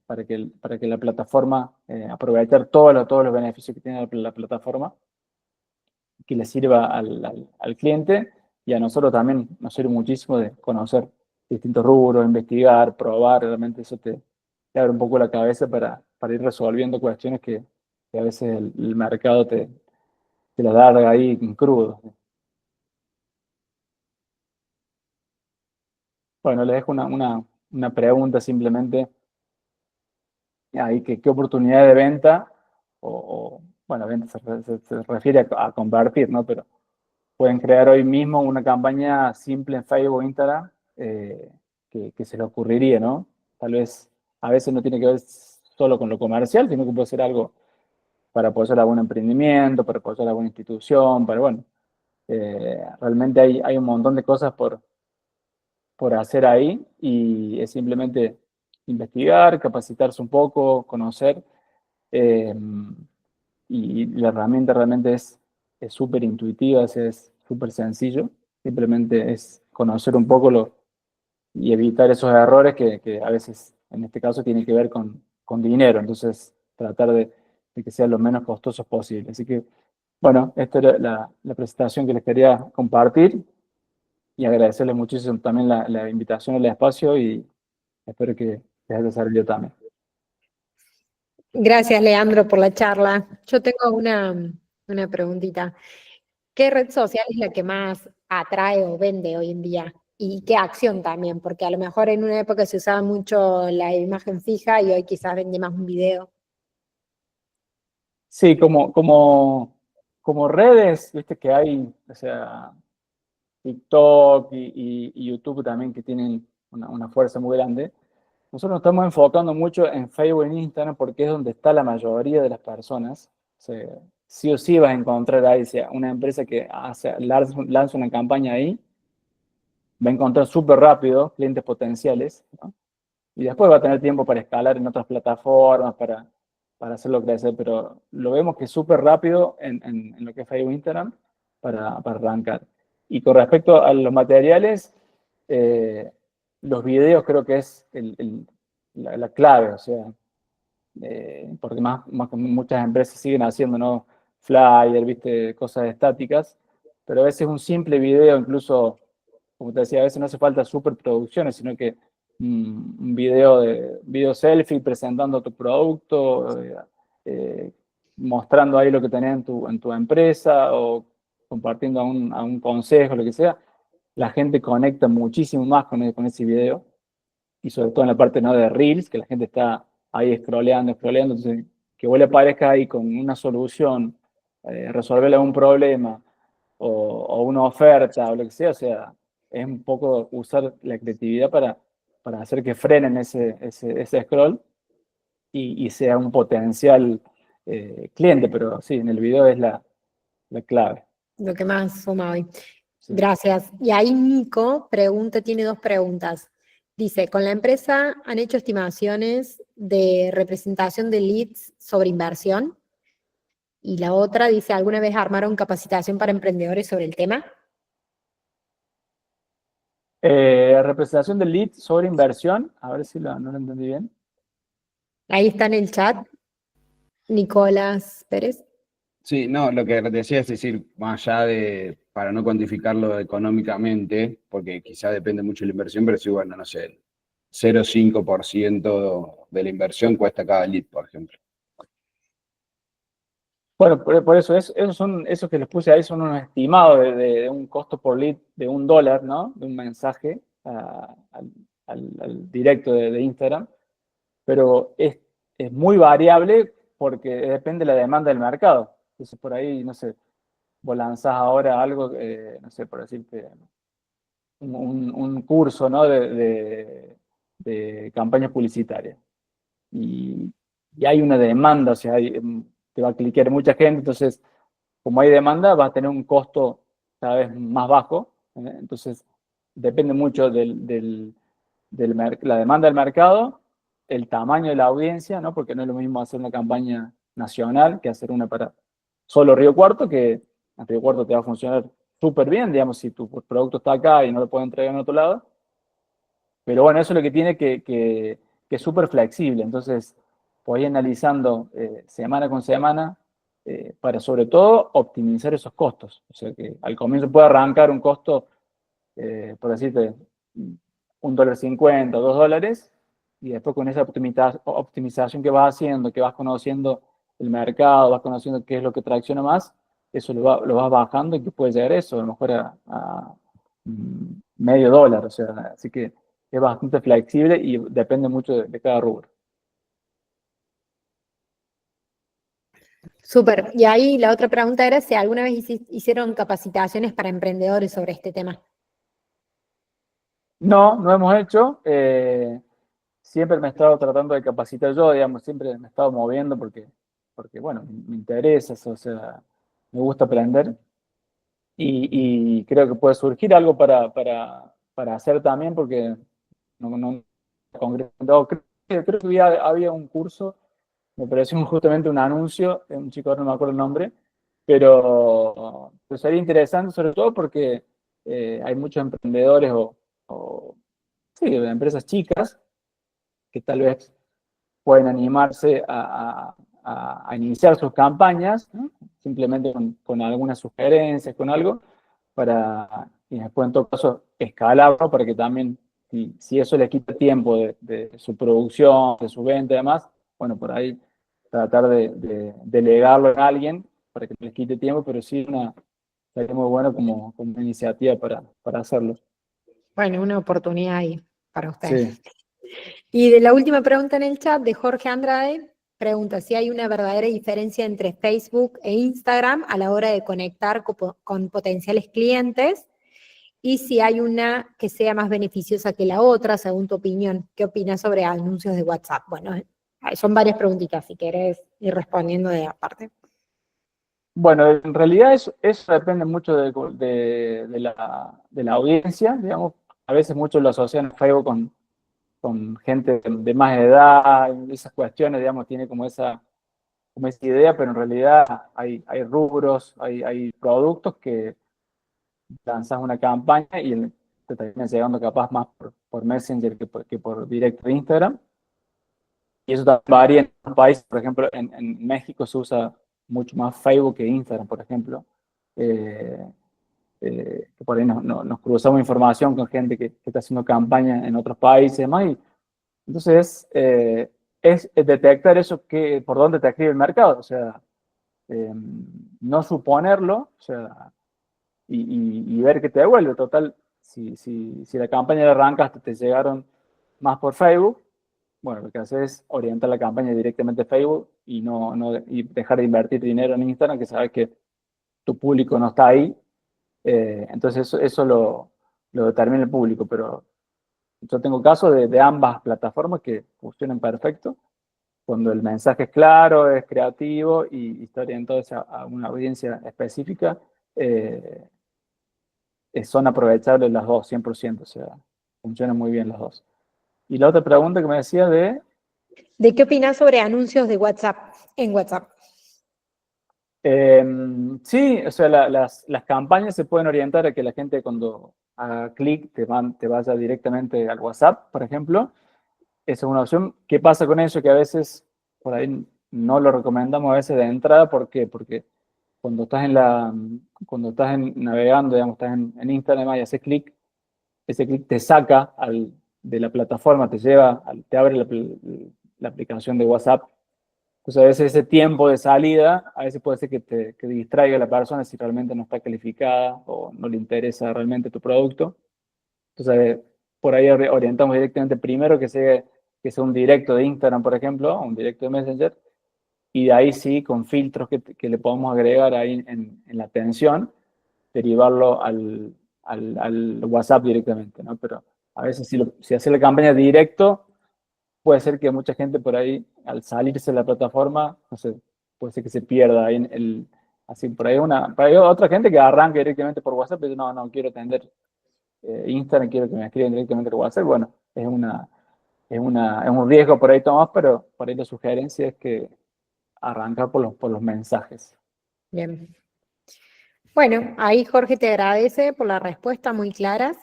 D: Para que la plataforma, aprovechar todos los beneficios que tiene la plataforma, que le sirva al cliente y a nosotros también nos sirve muchísimo de conocer distintos rubros, investigar, probar, realmente eso te abre un poco la cabeza para ir resolviendo cuestiones que a veces el mercado te la larga ahí en crudo. Bueno, les dejo una pregunta simplemente ahí, ¿qué oportunidad de venta bueno, venta se refiere a convertir, ¿no? Pero pueden crear hoy mismo una campaña simple en Facebook o Instagram que se le ocurriría, ¿no? Tal vez a veces no tiene que ver solo con lo comercial, sino que puede ser algo para apoyar a algún emprendimiento, para apoyar a alguna institución, para, bueno, realmente hay un montón de cosas por hacer ahí y es simplemente investigar, capacitarse un poco, conocer. eh, y la herramienta realmente es súper intuitiva, es súper sencillo. Simplemente es conocer un poco y evitar esos errores que a veces, en este caso, tienen que ver con dinero. Entonces, tratar de que sea lo menos costoso posible. Así que, bueno, esta era la presentación que les quería compartir y agradecerles muchísimo también la invitación al espacio y espero que les haya servido también.
A: Gracias, Leandro, por la charla. Yo tengo una preguntita. ¿Qué red social es la que más atrae o vende hoy en día? ¿Y qué acción también? Porque a lo mejor en una época se usaba mucho la imagen fija y hoy quizás vende más un video.
D: Sí, como redes, viste que hay, o sea, TikTok y YouTube también que tienen una fuerza muy grande. Nosotros nos estamos enfocando mucho en Facebook y en Instagram porque es donde está la mayoría de las personas. O sea, sí o sí vas a encontrar ahí, o sea, una empresa que lanza una campaña ahí, va a encontrar súper rápido clientes potenciales, ¿no? Y después va a tener tiempo para escalar en otras plataformas, para hacerlo crecer, pero lo vemos que es súper rápido en lo que es Facebook e Instagram para arrancar. Y con respecto a los materiales, los videos creo que es la clave, o sea, porque más que muchas empresas siguen haciendo, ¿no? Flyer, viste, cosas estáticas, pero a veces un simple video, incluso, como te decía, a veces no hace falta superproducciones, sino que un video selfie presentando tu producto, mostrando ahí lo que tenés en tu empresa o compartiendo a un consejo, lo que sea, la gente conecta muchísimo más con ese video y sobre todo en la parte, ¿no?, de Reels, que la gente está ahí scrolleando, entonces que vos le aparezca ahí con una solución, resolverle un problema o una oferta o lo que sea, o sea, es un poco usar la creatividad para hacer que frenen ese scroll y sea un potencial cliente, pero sí, en el video es la clave.
A: Lo que más suma hoy.
D: Sí.
A: Gracias. Y ahí Nico tiene dos preguntas. Dice, con la empresa han hecho estimaciones de representación de leads sobre inversión. Y la otra dice, ¿alguna vez armaron capacitación para emprendedores sobre el tema?
D: Representación del lead sobre inversión, a ver si no lo entendí bien.
A: Ahí está en el chat, Nicolás Pérez.
E: Sí, no, lo que decía es decir, más allá de para no cuantificarlo económicamente, porque quizá depende mucho de la inversión, pero sí, bueno, no sé, 0,5% de la inversión cuesta cada lead, por ejemplo.
D: Bueno, por eso, esos que les puse ahí son unos estimados de un costo por lead de $1, ¿no? De un mensaje al directo de Instagram. Pero es muy variable porque depende de la demanda del mercado. Entonces, por ahí, no sé, vos lanzás ahora algo, no sé, por decirte, un curso, ¿no? de campañas publicitarias. Y hay una demanda, o sea, te va a cliquear mucha gente, entonces, como hay demanda, va a tener un costo cada vez más bajo. Entonces, depende mucho la demanda del mercado, el tamaño de la audiencia, ¿no? Porque no es lo mismo hacer una campaña nacional que hacer una para solo Río Cuarto, que en Río Cuarto te va a funcionar súper bien, digamos, si tu producto está acá y no lo puedes entregar en otro lado. Pero bueno, eso es lo que tiene que es súper flexible. Entonces, voy analizando semana con semana para sobre todo optimizar esos costos. O sea que al comienzo puede arrancar un costo, por decirte, $1.50, $2, y después con esa optimización que vas haciendo, que vas conociendo el mercado, vas conociendo qué es lo que tracciona más, eso lo vas bajando y que puede llegar a eso, a lo mejor a medio dólar. O sea, así que es bastante flexible y depende mucho de cada rubro.
A: Súper. Y ahí la otra pregunta era si alguna vez hicieron capacitaciones para emprendedores sobre este tema.
D: No hemos hecho. Siempre me he estado tratando de capacitar yo, digamos, siempre me he estado moviendo porque bueno, me interesa, o sea, me gusta aprender. Y creo que puede surgir algo para hacer también, porque no concretado. Creo que había un curso, me pareció justamente un anuncio de un chico, no me acuerdo el nombre, pero sería interesante sobre todo porque hay muchos emprendedores sí, empresas chicas que tal vez pueden animarse a iniciar sus campañas, ¿no? Simplemente con algunas sugerencias, con algo, y después en todo caso escalarlo para que también, si eso le quita tiempo de su producción, de su venta y demás, bueno, por ahí tratar de delegarlo a alguien para que les quite tiempo, pero sí sería muy bueno como iniciativa para hacerlo.
A: Bueno, una oportunidad ahí para ustedes.
D: Sí.
A: Y de la última pregunta en el chat de Jorge Andrade, pregunta si hay una verdadera diferencia entre Facebook e Instagram a la hora de conectar con potenciales clientes y si hay una que sea más beneficiosa que la otra, según tu opinión. ¿Qué opinas sobre anuncios de WhatsApp? Bueno, son varias preguntitas, si querés ir respondiendo de aparte.
D: Bueno, en realidad eso depende mucho de la audiencia, digamos. A veces muchos lo asocian a Facebook con gente de más edad, esas cuestiones, digamos, tiene como esa idea, pero en realidad hay rubros, hay productos que lanzas una campaña y te termina llegando capaz más por Messenger que por directo de Instagram. Y eso también varía en otros países. Por ejemplo, en México se usa mucho más Facebook que Instagram, por ejemplo. Que por ahí nos cruzamos información con gente que está haciendo campaña en otros países y demás. Entonces, es detectar eso por dónde te escribe el mercado. O sea, no suponerlo, o sea, y ver qué te devuelve. Total, si la campaña de arrancaste te llegaron más por Facebook, bueno, lo que haces es orientar la campaña directamente a Facebook y dejar de invertir dinero en Instagram, que sabes que tu público no está ahí. Entonces eso lo determina el público, pero yo tengo casos de ambas plataformas que funcionan perfecto, cuando el mensaje es claro, es creativo y está orientado a una audiencia específica. Son aprovechables las dos, 100%, o sea, funcionan muy bien las dos. Y la otra pregunta que me decía
A: ¿De qué opinas sobre anuncios de WhatsApp en WhatsApp?
D: Sí, o sea, las campañas se pueden orientar a que la gente cuando haga clic te vaya directamente al WhatsApp, por ejemplo. Esa es una opción. ¿Qué pasa con eso? Que a veces por ahí no lo recomendamos a veces de entrada. ¿Por qué? Porque cuando estás cuando estás navegando, digamos, estás en Instagram y haces clic, ese clic te saca de la plataforma, te lleva, te abre la aplicación de WhatsApp. Entonces a veces ese tiempo de salida, a veces puede ser que distraiga a la persona si realmente no está calificada o no le interesa realmente tu producto. Entonces por ahí orientamos directamente primero que sea un directo de Instagram, por ejemplo, o un directo de Messenger, y de ahí sí, con filtros que le podemos agregar ahí en la atención, derivarlo al WhatsApp directamente, ¿no? Pero a veces si hace la campaña directo, puede ser que mucha gente por ahí, al salirse de la plataforma, no sé, puede ser que se pierda ahí así por ahí otra gente que arranca directamente por WhatsApp y dice, no, quiero atender Instagram, quiero que me escriban directamente por WhatsApp. Bueno, es un riesgo por ahí tomás, pero por ahí la sugerencia es que arrancar por los mensajes.
A: Bien. Bueno, ahí Jorge te agradece por la respuesta muy claras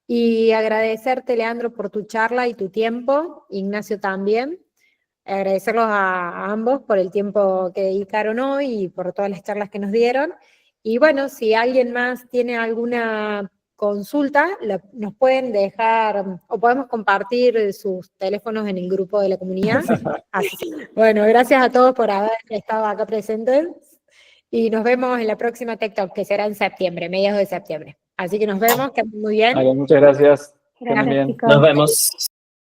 A: y agradecerte, Leandro, por tu charla y tu tiempo, Ignacio también. Agradecerlos a ambos por el tiempo que dedicaron hoy y por todas las charlas que nos dieron. Y bueno, si alguien más tiene alguna consulta, nos pueden dejar o podemos compartir sus teléfonos en el grupo de la comunidad. Así. Bueno, gracias a todos por haber estado acá presentes y nos vemos en la próxima Tech Talk, que será en septiembre, mediados de septiembre. Así que nos vemos, que muy bien.
D: Muchas gracias.
A: Gracias,
D: Bien.
A: chicos.
C: Nos vemos.